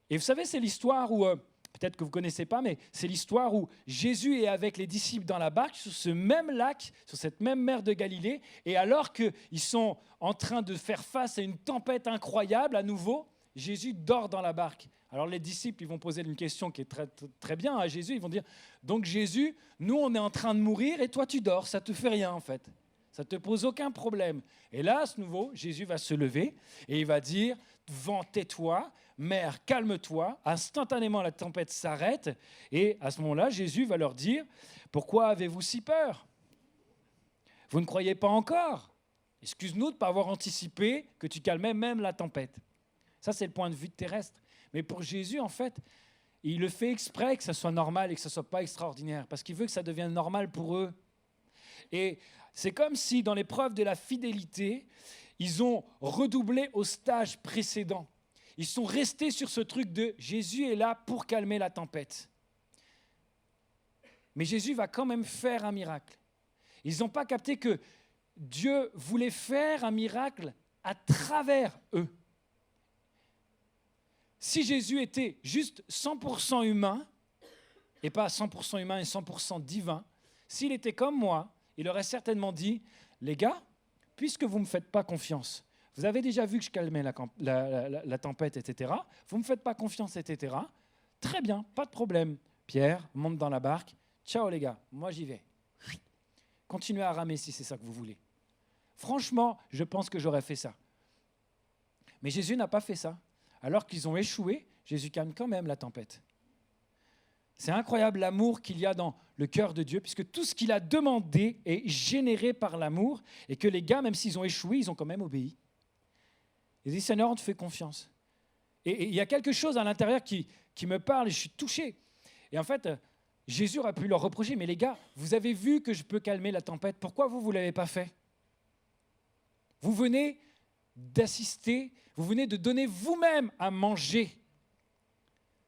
et vous savez, c'est l'histoire où... peut-être que vous ne connaissez pas, mais c'est l'histoire où Jésus est avec les disciples dans la barque, sur ce même lac, sur cette même mer de Galilée, et alors qu'ils sont en train de faire face à une tempête incroyable, à nouveau, Jésus dort dans la barque. Alors les disciples, ils vont poser une question qui est très, très bien à Jésus, ils vont dire « Donc Jésus, nous on est en train de mourir et toi tu dors, ça ne te fait rien en fait. Ça ne te pose aucun problème. Et là, à ce nouveau, Jésus va se lever et il va dire, vent, tais-toi, mer, calme-toi. Instantanément, la tempête s'arrête. Et à ce moment-là, Jésus va leur dire, pourquoi avez-vous si peur? Vous ne croyez pas encore? Excuse-nous de ne pas avoir anticipé que tu calmais même la tempête. Ça, c'est le point de vue terrestre. Mais pour Jésus, en fait, il le fait exprès que ça soit normal et que ça ne soit pas extraordinaire, parce qu'il veut que ça devienne normal pour eux. Et c'est comme si, dans l'épreuve de la fidélité, ils ont redoublé au stage précédent. Ils sont restés sur ce truc de Jésus est là pour calmer la tempête. Mais Jésus va quand même faire un miracle. Ils n'ont pas capté que Dieu voulait faire un miracle à travers eux. Si Jésus était juste 100% humain, et pas 100% humain et 100% divin, s'il était comme moi, il aurait certainement dit, les gars, puisque vous ne me faites pas confiance, vous avez déjà vu que je calmais la tempête, etc. Vous ne me faites pas confiance, etc. Très bien, pas de problème. Pierre, monte dans la barque. Ciao les gars, moi j'y vais. Continuez à ramer si c'est ça que vous voulez. Franchement, je pense que j'aurais fait ça. Mais Jésus n'a pas fait ça. Alors qu'ils ont échoué, Jésus calme quand même la tempête. C'est incroyable l'amour qu'il y a dans le cœur de Dieu, puisque tout ce qu'il a demandé est généré par l'amour, et que les gars, même s'ils ont échoué, ils ont quand même obéi. Ils disent, Seigneur, on te fait confiance. Et il y a quelque chose à l'intérieur qui me parle, et je suis touché. Et en fait, Jésus aurait pu leur reprocher, mais les gars, vous avez vu que je peux calmer la tempête, pourquoi vous ne l'avez pas fait? Vous venez d'assister, vous venez de donner vous-même à manger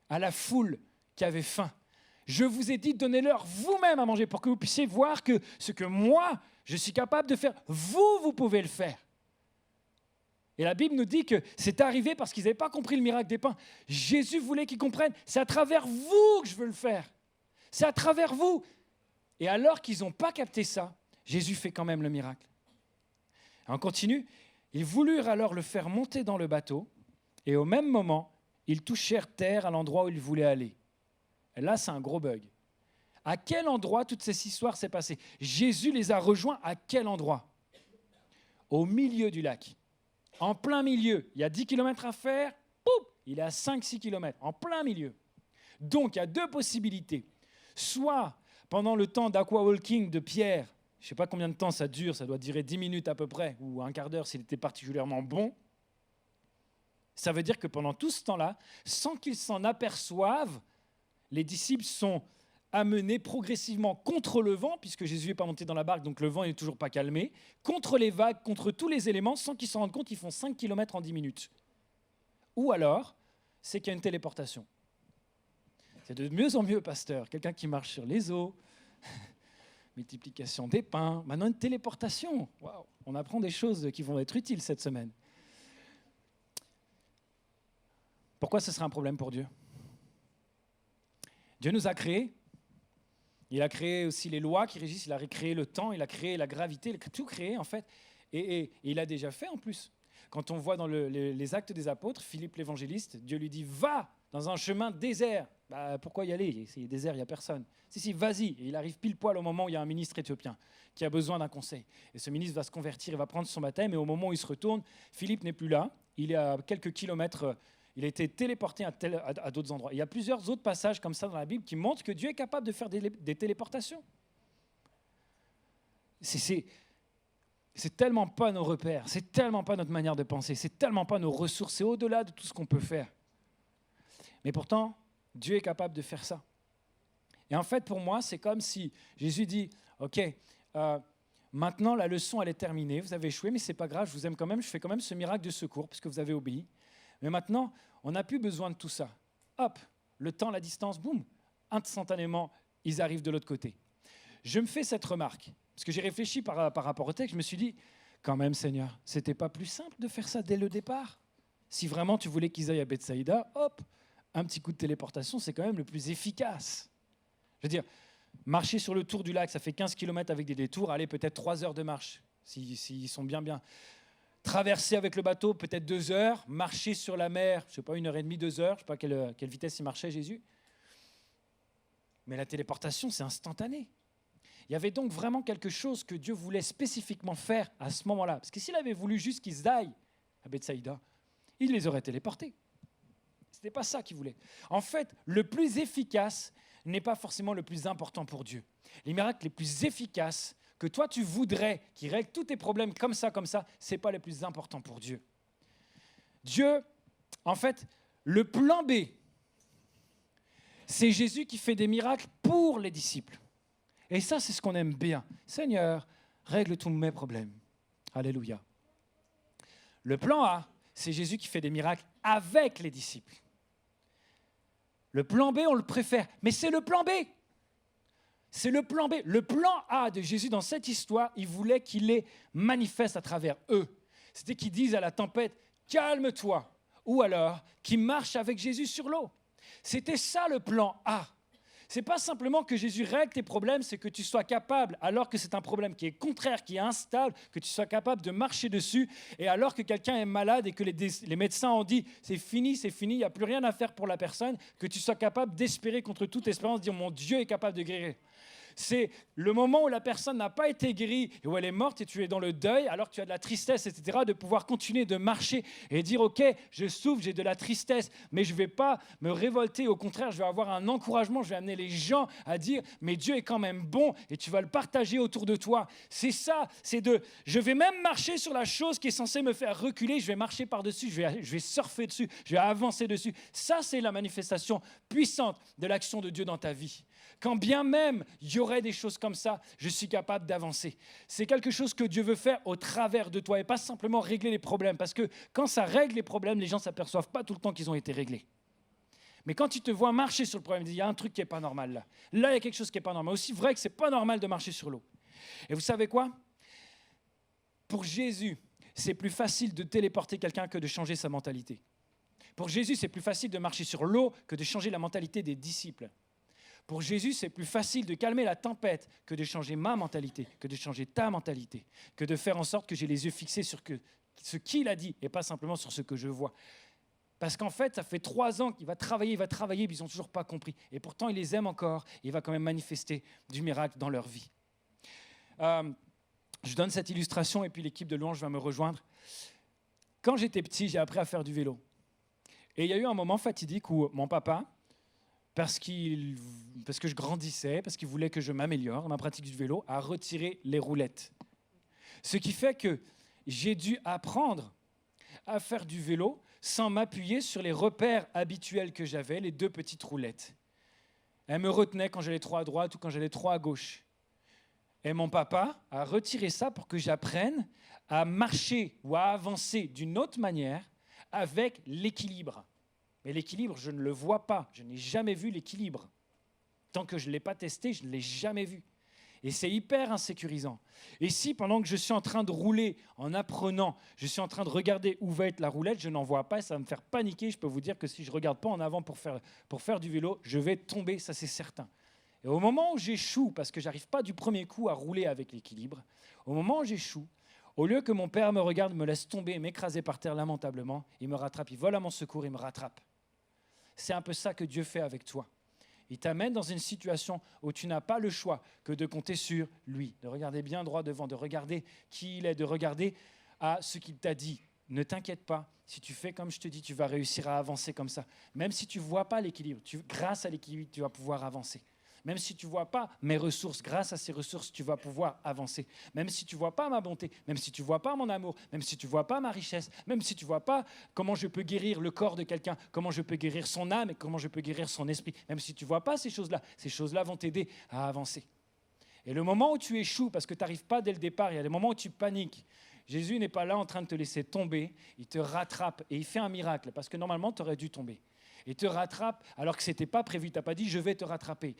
à la foule qui avait faim. Je vous ai dit, donnez-leur vous-même à manger pour que vous puissiez voir que ce que moi, je suis capable de faire, vous pouvez le faire. Et la Bible nous dit que c'est arrivé parce qu'ils n'avaient pas compris le miracle des pains. Jésus voulait qu'ils comprennent, c'est à travers vous que je veux le faire. C'est à travers vous. Et alors qu'ils n'ont pas capté ça, Jésus fait quand même le miracle. On continue. Ils voulurent alors le faire monter dans le bateau, et au même moment, ils touchèrent terre à l'endroit où ils voulaient aller. Et là, c'est un gros bug. À quel endroit toute cette histoire s'est passée? Jésus les a rejoints à quel endroit? Au milieu du lac. En plein milieu. Il y a 10 km à faire, pouf, il est à 5-6 km, en plein milieu. Donc, il y a deux possibilités. Soit, pendant le temps d'aquawalking de Pierre, je ne sais pas combien de temps ça dure, ça doit durer 10 minutes à peu près, ou un quart d'heure s'il était particulièrement bon. Ça veut dire que pendant tout ce temps-là, sans qu'ils s'en aperçoivent, les disciples sont amenés progressivement contre le vent, puisque Jésus n'est pas monté dans la barque, donc le vent n'est toujours pas calmé, contre les vagues, contre tous les éléments, sans qu'ils s'en rendent compte, ils font 5 km en 10 minutes. Ou alors, c'est qu'il y a une téléportation. C'est de mieux en mieux, pasteur. Quelqu'un qui marche sur les eaux, multiplication des pains, maintenant une téléportation. Waouh, on apprend des choses qui vont être utiles cette semaine. Pourquoi ce serait un problème pour Dieu? Dieu nous a créés. Il a créé aussi les lois qui régissent, il a créé le temps, il a créé la gravité, il a tout créé en fait. Et il a déjà fait en plus. Quand on voit dans les Actes des Apôtres, Philippe l'évangéliste, Dieu lui dit « Va dans un chemin désert ». Pourquoi y aller? C'est désert, il n'y a personne. Si, vas-y. Et il arrive pile poil au moment où il y a un ministre éthiopien qui a besoin d'un conseil. Et ce ministre va se convertir, il va prendre son baptême, et au moment où il se retourne, Philippe n'est plus là. Il est à quelques kilomètres, il a été téléporté à d'autres endroits. Il y a plusieurs autres passages comme ça dans la Bible qui montrent que Dieu est capable de faire des téléportations. C'est tellement pas nos repères, c'est tellement pas notre manière de penser, c'est tellement pas nos ressources, c'est au-delà de tout ce qu'on peut faire. Mais pourtant, Dieu est capable de faire ça. Et en fait, pour moi, c'est comme si Jésus dit, OK, maintenant la leçon, elle est terminée, vous avez échoué, mais c'est pas grave, je vous aime quand même, je fais quand même ce miracle de secours, puisque vous avez obéi. Mais maintenant, on n'a plus besoin de tout ça. Hop, le temps, la distance, boum, instantanément, ils arrivent de l'autre côté. Je me fais cette remarque, parce que j'ai réfléchi par rapport au texte, je me suis dit, quand même Seigneur, c'était pas plus simple de faire ça dès le départ? Si vraiment tu voulais qu'ils aillent à Bethsaïda, hop, un petit coup de téléportation, c'est quand même le plus efficace. Je veux dire, marcher sur le tour du lac, ça fait 15 km avec des détours, allez, peut-être 3 heures de marche, s'ils sont bien. Traverser avec le bateau, peut-être 2 heures, marcher sur la mer, je ne sais pas, 1h30, 2 heures, je ne sais pas quelle vitesse il marchait Jésus. Mais la téléportation, c'est instantané. Il y avait donc vraiment quelque chose que Dieu voulait spécifiquement faire à ce moment-là. Parce que s'il avait voulu juste qu'ils aillent à Bethsaïda, il les aurait téléportés. Ce n'était pas ça qu'il voulait. En fait, le plus efficace n'est pas forcément le plus important pour Dieu. Les miracles les plus efficaces que toi tu voudrais, qui règlent tous tes problèmes comme ça, ce n'est pas le plus important pour Dieu. Dieu, en fait, le plan B, c'est Jésus qui fait des miracles pour les disciples. Et ça, c'est ce qu'on aime bien. Seigneur, règle tous mes problèmes. Alléluia. Le plan A, c'est Jésus qui fait des miracles avec les disciples. Le plan B, on le préfère, mais c'est le plan B. C'est le plan B. Le plan A de Jésus dans cette histoire, il voulait qu'il les manifeste à travers eux. C'était qu'ils disent à la tempête, calme-toi. Ou alors, qu'ils marchent avec Jésus sur l'eau. C'était ça le plan A. Ce n'est pas simplement que Jésus règle tes problèmes, c'est que tu sois capable, alors que c'est un problème qui est contraire, qui est instable, que tu sois capable de marcher dessus. Et alors que quelqu'un est malade et que les médecins ont dit c'est fini, il n'y a plus rien à faire pour la personne, que tu sois capable d'espérer contre toute espérance, dire mon Dieu est capable de guérir. C'est le moment où la personne n'a pas été guérie et où elle est morte et tu es dans le deuil, alors que tu as de la tristesse, etc., de pouvoir continuer de marcher et dire, OK, je souffre, j'ai de la tristesse, mais je ne vais pas me révolter. Au contraire, je vais avoir un encouragement, je vais amener les gens à dire, mais Dieu est quand même bon et tu vas le partager autour de toi. C'est ça, je vais même marcher sur la chose qui est censée me faire reculer, je vais marcher par-dessus, je vais surfer dessus, je vais avancer dessus. Ça, c'est la manifestation puissante de l'action de Dieu dans ta vie. Quand bien même il y aurait des choses comme ça, je suis capable d'avancer. C'est quelque chose que Dieu veut faire au travers de toi et pas simplement régler les problèmes. Parce que quand ça règle les problèmes, les gens ne s'aperçoivent pas tout le temps qu'ils ont été réglés. Mais quand tu te vois marcher sur le problème, il y a un truc qui n'est pas normal là. Là, il y a quelque chose qui n'est pas normal. Aussi vrai que ce n'est pas normal de marcher sur l'eau. Et vous savez quoi ? Pour Jésus, c'est plus facile de téléporter quelqu'un que de changer sa mentalité. Pour Jésus, c'est plus facile de marcher sur l'eau que de changer la mentalité des disciples. Pour Jésus, c'est plus facile de calmer la tempête que de changer ma mentalité, que de changer ta mentalité, que de faire en sorte que j'ai les yeux fixés sur ce qu'il a dit et pas simplement sur ce que je vois. Parce qu'en fait, ça fait 3 ans qu'il va travailler, puis ils n'ont toujours pas compris. Et pourtant, il les aime encore, et il va quand même manifester du miracle dans leur vie. Je donne cette illustration et puis l'équipe de louange va me rejoindre. Quand j'étais petit, j'ai appris à faire du vélo. Et il y a eu un moment fatidique où mon papa, parce que je grandissais, parce qu'il voulait que je m'améliore dans ma pratique du vélo, a retiré les roulettes. Ce qui fait que j'ai dû apprendre à faire du vélo sans m'appuyer sur les repères habituels que j'avais, les 2 petites roulettes. Elles me retenaient quand j'allais trop à droite ou quand j'allais trop à gauche. Et mon papa a retiré ça pour que j'apprenne à marcher ou à avancer d'une autre manière avec l'équilibre. Mais l'équilibre, je ne le vois pas. Je n'ai jamais vu l'équilibre. Tant que je ne l'ai pas testé, je ne l'ai jamais vu. Et c'est hyper insécurisant. Et si, pendant que je suis en train de rouler, en apprenant, je suis en train de regarder où va être la roulette, je n'en vois pas, ça va me faire paniquer. Je peux vous dire que si je ne regarde pas en avant pour faire du vélo, je vais tomber, ça c'est certain. Et au moment où j'échoue, parce que je n'arrive pas du premier coup à rouler avec l'équilibre, au moment où j'échoue, au lieu que mon père me regarde, me laisse tomber, m'écraser par terre lamentablement, il me rattrape, il vole à mon secours, il me rattrape. C'est un peu ça que Dieu fait avec toi. Il t'amène dans une situation où tu n'as pas le choix que de compter sur lui, de regarder bien droit devant, de regarder qui il est, de regarder à ce qu'il t'a dit. Ne t'inquiète pas, si tu fais comme je te dis, tu vas réussir à avancer comme ça. Même si tu ne vois pas l'équilibre, grâce à l'équilibre, tu vas pouvoir avancer. Même si tu ne vois pas mes ressources, grâce à ces ressources, tu vas pouvoir avancer. Même si tu ne vois pas ma bonté, même si tu ne vois pas mon amour, même si tu ne vois pas ma richesse, même si tu ne vois pas comment je peux guérir le corps de quelqu'un, comment je peux guérir son âme et comment je peux guérir son esprit, même si tu ne vois pas ces choses-là vont t'aider à avancer. Et le moment où tu échoues, parce que tu n'arrives pas dès le départ, il y a des moments où tu paniques. Jésus n'est pas là en train de te laisser tomber, il te rattrape et il fait un miracle, parce que normalement, tu aurais dû tomber. Il te rattrape alors que ce n'était pas prévu, tu n'as pas dit « je vais te rattraper ».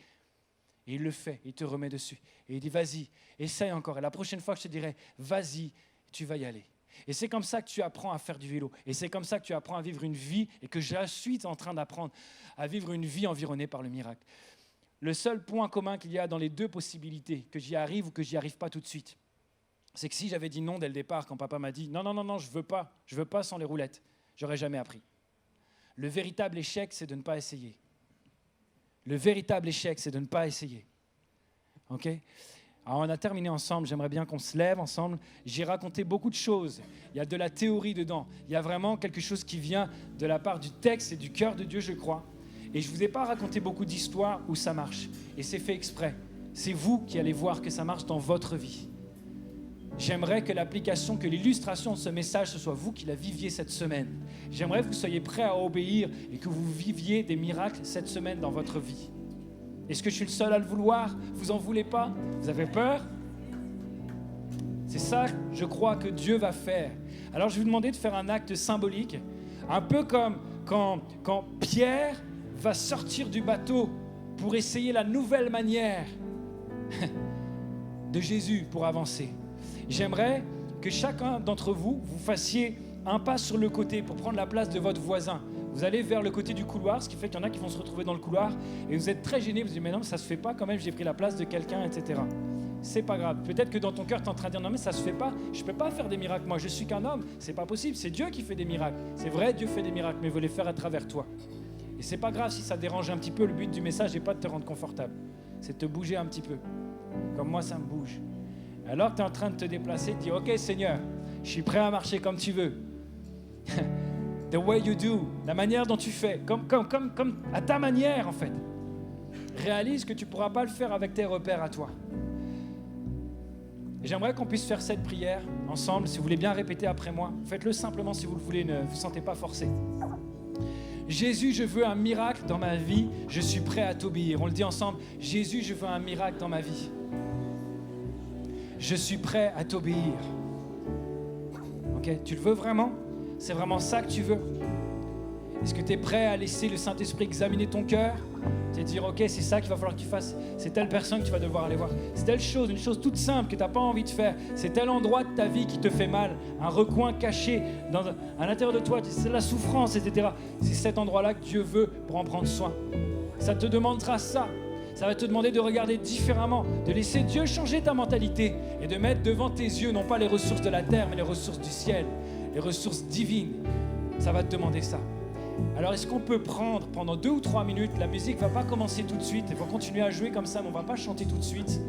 Et il le fait, il te remet dessus. Et il dit, vas-y, essaye encore. Et la prochaine fois, je te dirai, vas-y, tu vas y aller. Et c'est comme ça que tu apprends à faire du vélo. Et c'est comme ça que tu apprends à vivre une vie et que je suis en train d'apprendre à vivre une vie environnée par le miracle. Le seul point commun qu'il y a dans les 2 possibilités, que j'y arrive ou que j'y arrive pas tout de suite, c'est que si j'avais dit non dès le départ, quand papa m'a dit, non, je veux pas sans les roulettes, j'aurais jamais appris. Le véritable échec, c'est de ne pas essayer. Le véritable échec, c'est de ne pas essayer. Okay ? Alors, on a terminé ensemble, j'aimerais bien qu'on se lève ensemble. J'ai raconté beaucoup de choses. Il y a de la théorie dedans. Il y a vraiment quelque chose qui vient de la part du texte et du cœur de Dieu, je crois. Et je ne vous ai pas raconté beaucoup d'histoires où ça marche. Et c'est fait exprès. C'est vous qui allez voir que ça marche dans votre vie. J'aimerais que l'application, que l'illustration de ce message, ce soit vous qui la viviez cette semaine. J'aimerais que vous soyez prêts à obéir et que vous viviez des miracles cette semaine dans votre vie. Est-ce que je suis le seul à le vouloir? Vous en voulez pas? Vous avez peur? C'est ça, je crois, que Dieu va faire. Alors, je vais vous demander de faire un acte symbolique, un peu comme quand Pierre va sortir du bateau pour essayer la nouvelle manière de Jésus pour avancer. J'aimerais que chacun d'entre vous, vous fassiez un pas sur le côté pour prendre la place de votre voisin. Vous allez vers le côté du couloir, ce qui fait qu'il y en a qui vont se retrouver dans le couloir et vous êtes très gênés, vous dites mais non, ça se fait pas quand même, j'ai pris la place de quelqu'un, etc. C'est pas grave. Peut-être que dans ton cœur, tu es en train de dire non mais ça se fait pas, je peux pas faire des miracles, moi je suis qu'un homme, c'est pas possible, c'est Dieu qui fait des miracles. C'est vrai, Dieu fait des miracles, mais il veut les faire à travers toi. Et c'est pas grave si ça dérange un petit peu, le but du message n'est pas de te rendre confortable, c'est de te bouger un petit peu, comme moi ça me bouge. Alors tu es en train de te déplacer, tu dis ok Seigneur, je suis prêt à marcher comme tu veux. The way you do, la manière dont tu fais, comme à ta manière en fait. Réalise que tu ne pourras pas le faire avec tes repères à toi. Et j'aimerais qu'on puisse faire cette prière ensemble. Si vous voulez bien répéter après moi, faites-le simplement si vous le voulez, ne vous sentez pas forcé. Jésus, je veux un miracle dans ma vie, je suis prêt à t'obéir. On le dit ensemble, Jésus, je veux un miracle dans ma vie. Je suis prêt à t'obéir. Ok, tu le veux vraiment? C'est vraiment ça que tu veux? Est-ce que tu es prêt à laisser le Saint-Esprit examiner ton cœur? Tu vas dire, ok, c'est ça qu'il va falloir que tu fasses. C'est telle personne que tu vas devoir aller voir. C'est telle chose, une chose toute simple que tu n'as pas envie de faire. C'est tel endroit de ta vie qui te fait mal. Un recoin caché à l'intérieur de toi. C'est la souffrance, etc. C'est cet endroit-là que Dieu veut pour en prendre soin. Ça te demandera ça. Ça va te demander de regarder différemment, de laisser Dieu changer ta mentalité et de mettre devant tes yeux non pas les ressources de la terre, mais les ressources du ciel. Les ressources divines, ça va te demander ça. Alors est-ce qu'on peut prendre pendant 2 ou 3 minutes, la musique ne va pas commencer tout de suite, il faut continuer à jouer comme ça, mais on ne va pas chanter tout de suite.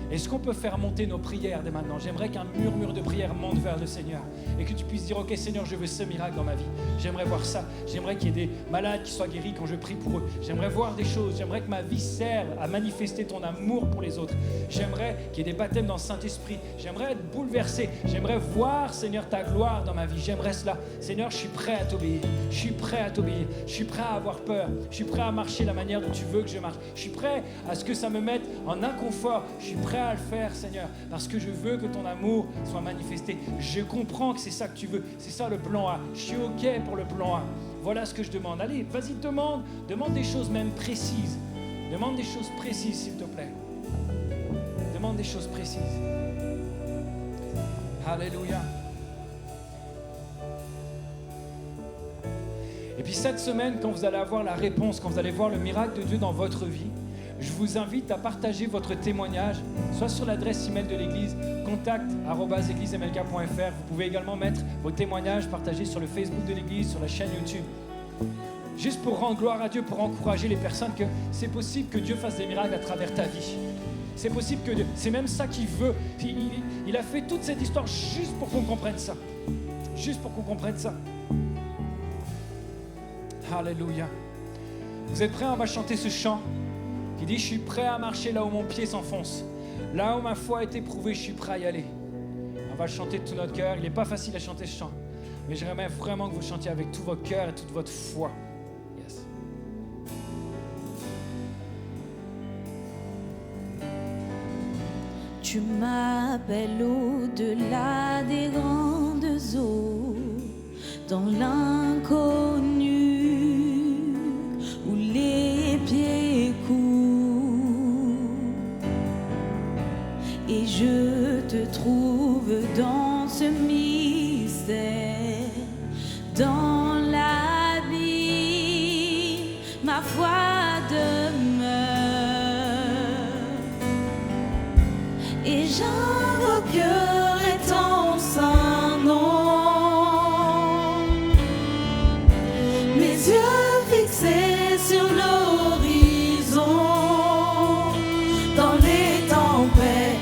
Est-ce qu'on peut faire monter nos prières dès maintenant? J'aimerais qu'un murmure de prière monte vers le Seigneur et que tu puisses dire, ok Seigneur, je veux ce miracle dans ma vie. J'aimerais voir ça. J'aimerais qu'il y ait des malades qui soient guéris quand je prie pour eux. J'aimerais voir des choses. J'aimerais que ma vie serve à manifester ton amour pour les autres. J'aimerais qu'il y ait des baptêmes dans le Saint-Esprit. J'aimerais être bouleversé. J'aimerais voir, Seigneur, ta gloire dans ma vie. J'aimerais cela. Seigneur, je suis prêt à t'obéir. Je suis prêt à t'obéir. Je suis prêt à avoir peur. Je suis prêt à marcher la manière dont tu veux que je marche. Je suis prêt à ce que ça me mette en inconfort. Je suis prêt à le faire, Seigneur, parce que je veux que ton amour soit manifesté. Je comprends que c'est ça que tu veux. C'est ça le plan A. Je suis OK pour le plan A. Voilà ce que je demande. Allez, vas-y, demande des choses même précises. Demande des choses précises, s'il te plaît. Demande des choses précises. Alléluia. Et puis cette semaine, quand vous allez avoir la réponse, quand vous allez voir le miracle de Dieu dans votre vie, je vous invite à partager votre témoignage, soit sur l'adresse email de l'église, contact@eglismlk.fr. Vous pouvez également mettre vos témoignages partagés sur le Facebook de l'église, sur la chaîne YouTube. Juste pour rendre gloire à Dieu, pour encourager les personnes que c'est possible que Dieu fasse des miracles à travers ta vie. C'est possible que Dieu, c'est même ça qu'il veut. Il a fait toute cette histoire juste pour qu'on comprenne ça. Juste pour qu'on comprenne ça. Alléluia. Vous êtes prêts? On va chanter ce chant qui dit « Je suis prêt à marcher là où mon pied s'enfonce. Là où ma foi a été prouvée, je suis prêt à y aller. » On va le chanter de tout notre cœur. Il n'est pas facile à chanter ce chant. Mais j'aimerais vraiment que vous chantiez avec tout votre cœur et toute votre foi. Yes. Tu m'appelles au-delà des grandes eaux, dans l'inconnu, où les pieds courent. Et je te trouve dans ce mystère, dans l'abîme, ma foi demeure. Et j'invoquerai ton saint nom, mes yeux fixés sur l'horizon, dans les tempêtes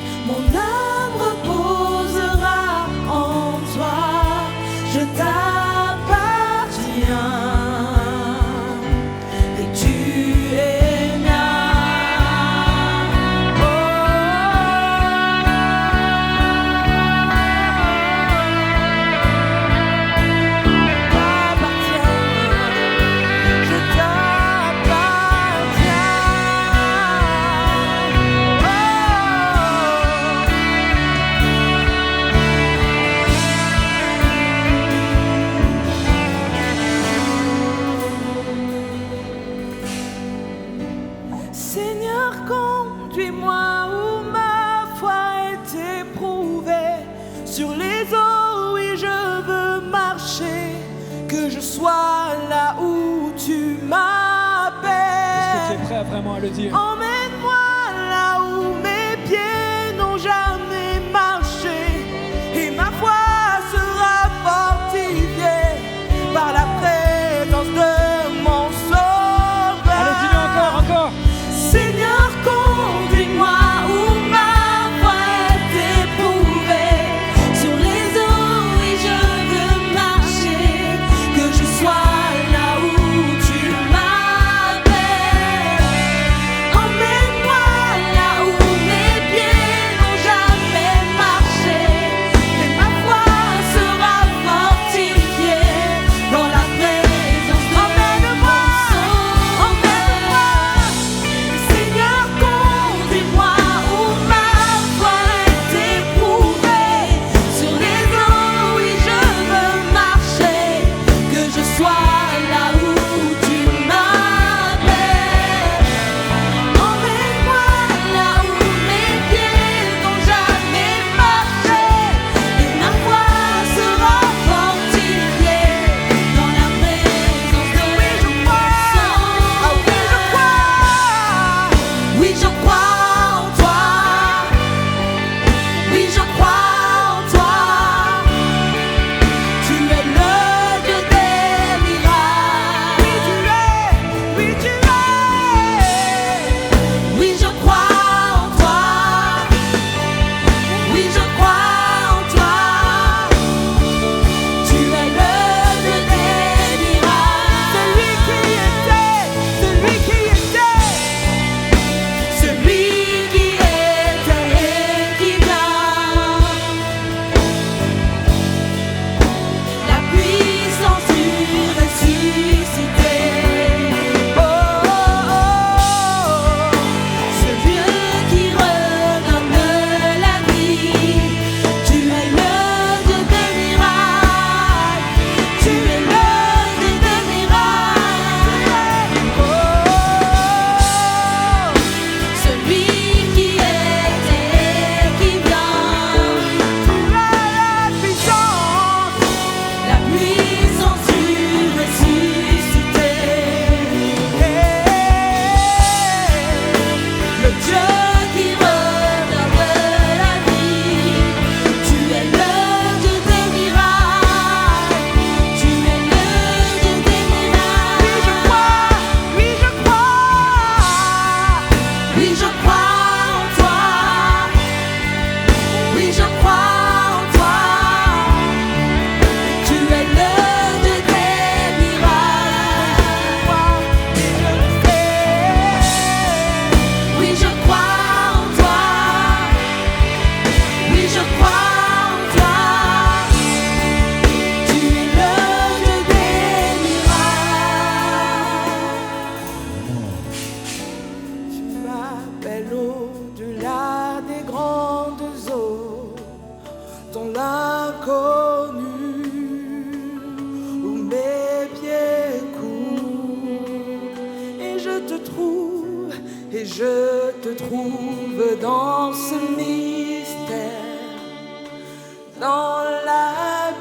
sois là où tu m'appelles. Est-ce que tu es prêt vraiment à le dire? Emmène-moi là où mes pieds n'ont jamais marché, et ma foi sera fortifiée par la présence de mon Sauveur. Allez, dis-le encore. Seigneur, conduis-moi où ma foi est éprouvée. Sur les eaux, oui, je veux marcher. Que je sois là où tu m'appelles. Emmène-moi là où mes pieds n'ont jamais marché. Et ma foi sera fortifiée dans la présence de Emmène-moi, mon emmène-moi. Seigneur, conduis-moi où ma foi est éprouvée. Sur les eaux, oui, je veux marcher. Que je sois là où tu m'appelles. Emmène-moi là où mes pieds n'ont jamais marché. Et ma foi sera fortifiée dans la présence de mon Sauveur. Oui, je crois en toi. Oui, je crois en toi. Tu es le Dieu des miracles. Oui, tu es. Oui, je crois en toi. Oui, je crois en toi. Tu es le Dieu des miracles. Celui qui était, celui qui était. Celui qui était et qui vient, la puissance du ressuscité. Oh, oh, oh, ce Dieu qui redonne la vie. Tu es le Dieu des miracles. Tu es le Dieu des miracles. Oh, celui qui était et qui vient, la puissance du ressuscité. Le Dieu qui redonne la vie. Tu es le Dieu des miracles. Tu es le Dieu des miracles. Oui, je crois. Oui, je crois en toi. Oui, je crois en toi. Tu es le Dieu des miracles. Oui, je crois en toi. Oui, je crois en toi. Tu es le Dieu des miracles. Tu m'appelles au-delà des grandes eaux, dans l'inconnu, où mes pieds courent. Et je te trouve dans ce mystère, dans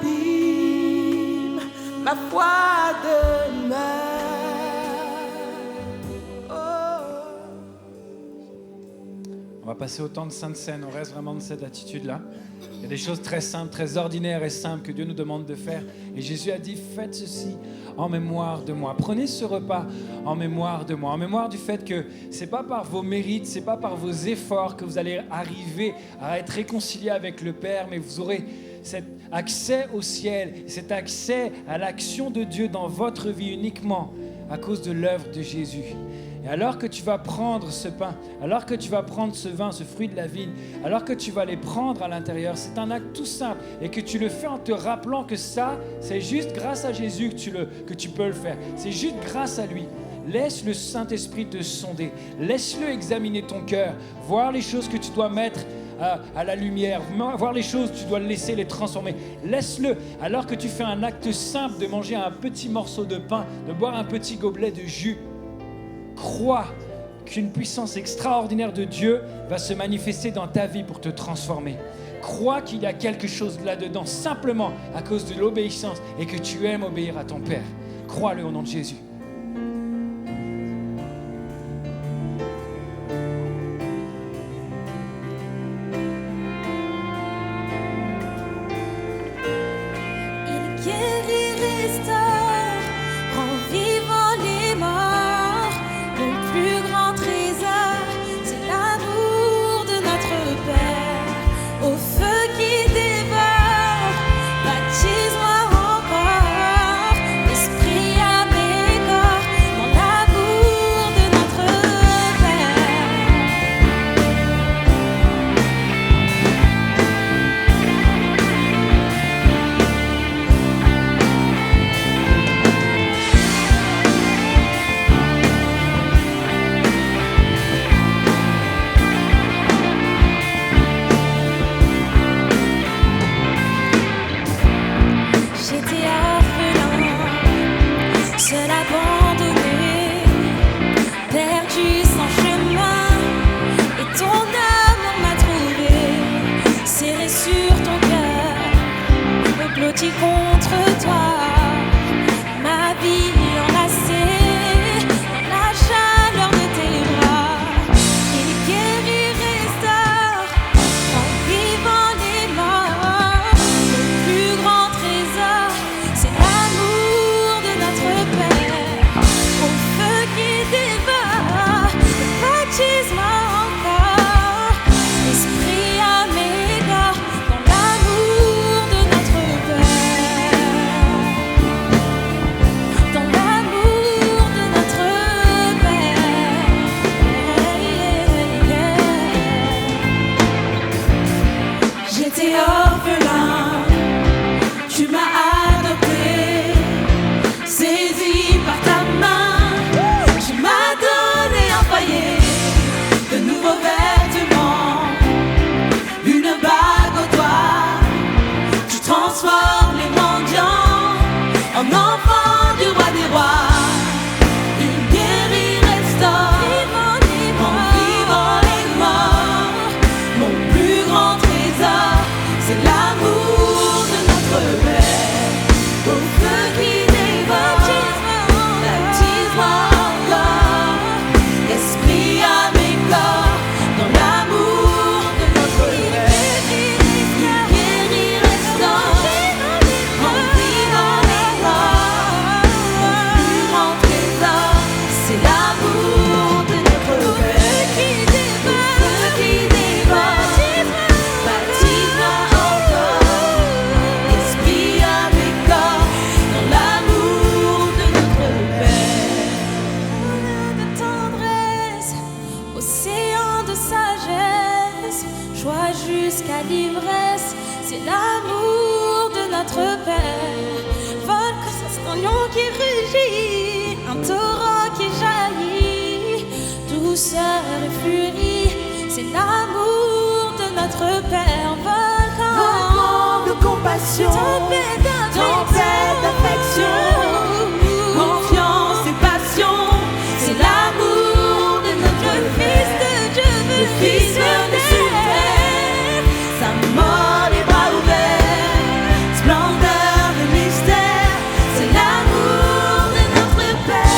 l'abîme, ma foi demeure. Oh. On va passer au temps de Sainte Seine. On reste vraiment dans cette attitude-là. Il y a des choses très simples, très ordinaires et simples que Dieu nous demande de faire. Et Jésus a dit, faites ceci en mémoire de moi. Prenez ce repas en mémoire de moi. En mémoire du fait que c'est pas par vos mérites, c'est pas par vos efforts que vous allez arriver à être réconciliés avec le Père, mais vous aurez cet accès au ciel, cet accès à l'action de Dieu dans votre vie uniquement à cause de l'œuvre de Jésus. Et alors que tu vas prendre ce pain, alors que tu vas prendre ce vin, ce fruit de la vigne, alors que tu vas les prendre à l'intérieur, c'est un acte tout simple et que tu le fais en te rappelant que ça, c'est juste grâce à Jésus que tu peux le faire. C'est juste grâce à lui. Laisse le Saint-Esprit te sonder. Laisse-le examiner ton cœur, voir les choses que tu dois mettre à la lumière, voir les choses, tu dois le laisser les transformer. Laisse-le, alors que tu fais un acte simple de manger un petit morceau de pain, de boire un petit gobelet de jus. Crois qu'une puissance extraordinaire de Dieu va se manifester dans ta vie pour te transformer. crois qu'il y a quelque chose là-dedans, simplement à cause de l'obéissance et que tu aimes obéir à ton Père. Crois-le au nom de Jésus. Il guérit, restaure, rend vivant les morts. Le plus grand trésor, c'est l'amour de notre Père. Au feu qui dévore, baptise-moi encore. Esprit à mes corps, dans l'amour de notre Père. J'étais orphelin, seul abandonné, perdu sans chemin, et ton amour m'a trouvé, serré sur ton cœur, blotti contre toi, ma vie enlacée dans la chaleur de tes bras. Il guérit, restaure, en vivant les morts. Le plus grand trésor, c'est l'amour de notre Père. Au feu qui dévore, baptise-moi encore. Esprit à mes corps, dans l'amour de notre Père. Dans l'amour de notre Père. J'étais orphelin, tu m'as adopté, saisi par ta main, tu m'as donné un foyer, de nouveaux vêtements, une bague au doigt, tu transformes les mendiants en enfants du roi des rois. Il guérit, restaure, en vivant les morts. Mon plus grand trésor, c'est l'amour de notre Père. Au feu qui dévore, baptise-moi encore. Esprit à mes corps, dans l'amour de notre Père. Il guérit, restaure, en vivant les morts. Mon plus grand trésor, c'est l'amour de notre Père. Au feu qui dévore, baptise-moi encore. Esprit à mes corps, dans l'amour de notre Père. De tendresse, océan de sagesse, joie jusqu'à l'ivresse, c'est l'amour de notre Père. Volcan, c'est un lion qui rugit, un torrent qui jaillit, douceur et furie, c'est l'amour de notre Père. Volcan de compassion, tempête d'affection, confiance et passion, c'est l'amour de notre Fils de Dieu venu sur terre. Sa mort, les bras ouverts, splendeur et mystère, c'est l'amour de notre Père.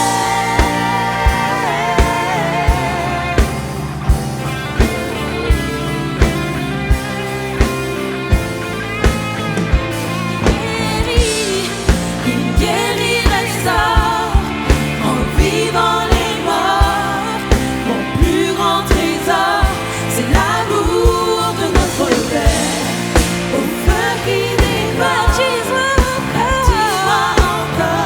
Il guérit, restaure, en vivant les morts. Mon plus grand trésor, c'est l'amour de notre Père. Au feu qui dévore, baptise-moi encore.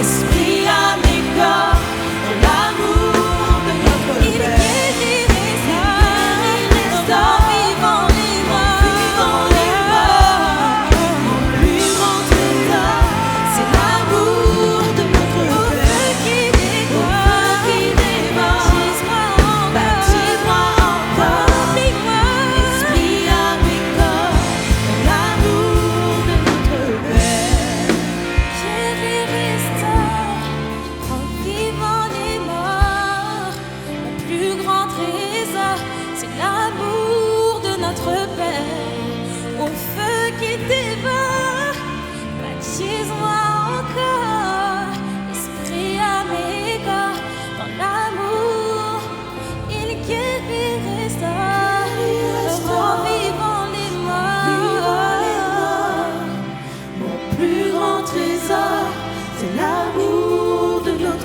Esprit à mes corps, dans l'amour de notre Père. Il guérit, restaure, en vivant les morts. Mon plus grand trésor, c'est l'amour de notre Père. Au feu qui dévore, baptise-moi encore. Esprit à mes corps, dans l'amour de notre Père. Guérit, restaure,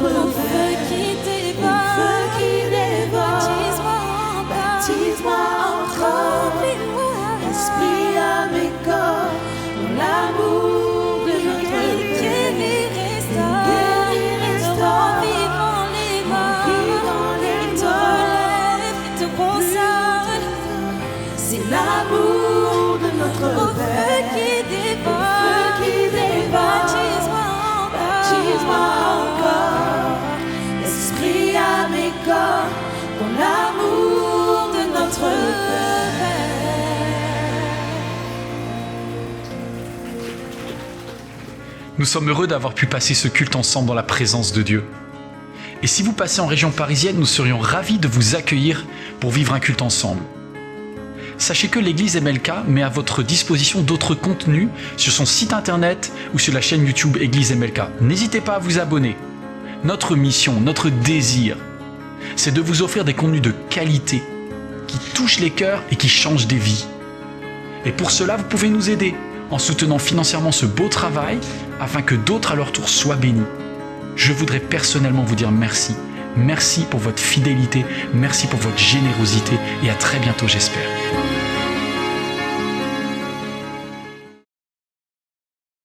notre feu qui dévore, baptise-moi encore, esprit, âme et corps, dans l'amour de notre Père. Guéris, restaure, rends vivant les morts, il te relève, il te console. C'est l'amour de notre Père qui dévore, baptise-moi encore, esprit, âme et corps, dans l'amour de notre Père. Nous sommes heureux d'avoir pu passer ce culte ensemble dans la présence de Dieu. Et si vous passez en région parisienne, nous serions ravis de vous accueillir pour vivre un culte ensemble. Sachez que l'église MLK met à votre disposition d'autres contenus sur son site internet ou sur la chaîne YouTube Église MLK. N'hésitez pas à vous abonner. Notre mission, notre désir, c'est de vous offrir des contenus de qualité qui touchent les cœurs et qui changent des vies. Et pour cela, vous pouvez nous aider en soutenant financièrement ce beau travail afin que d'autres à leur tour soient bénis. Je voudrais personnellement vous dire merci. Merci pour votre fidélité, merci pour votre générosité et à très bientôt j'espère.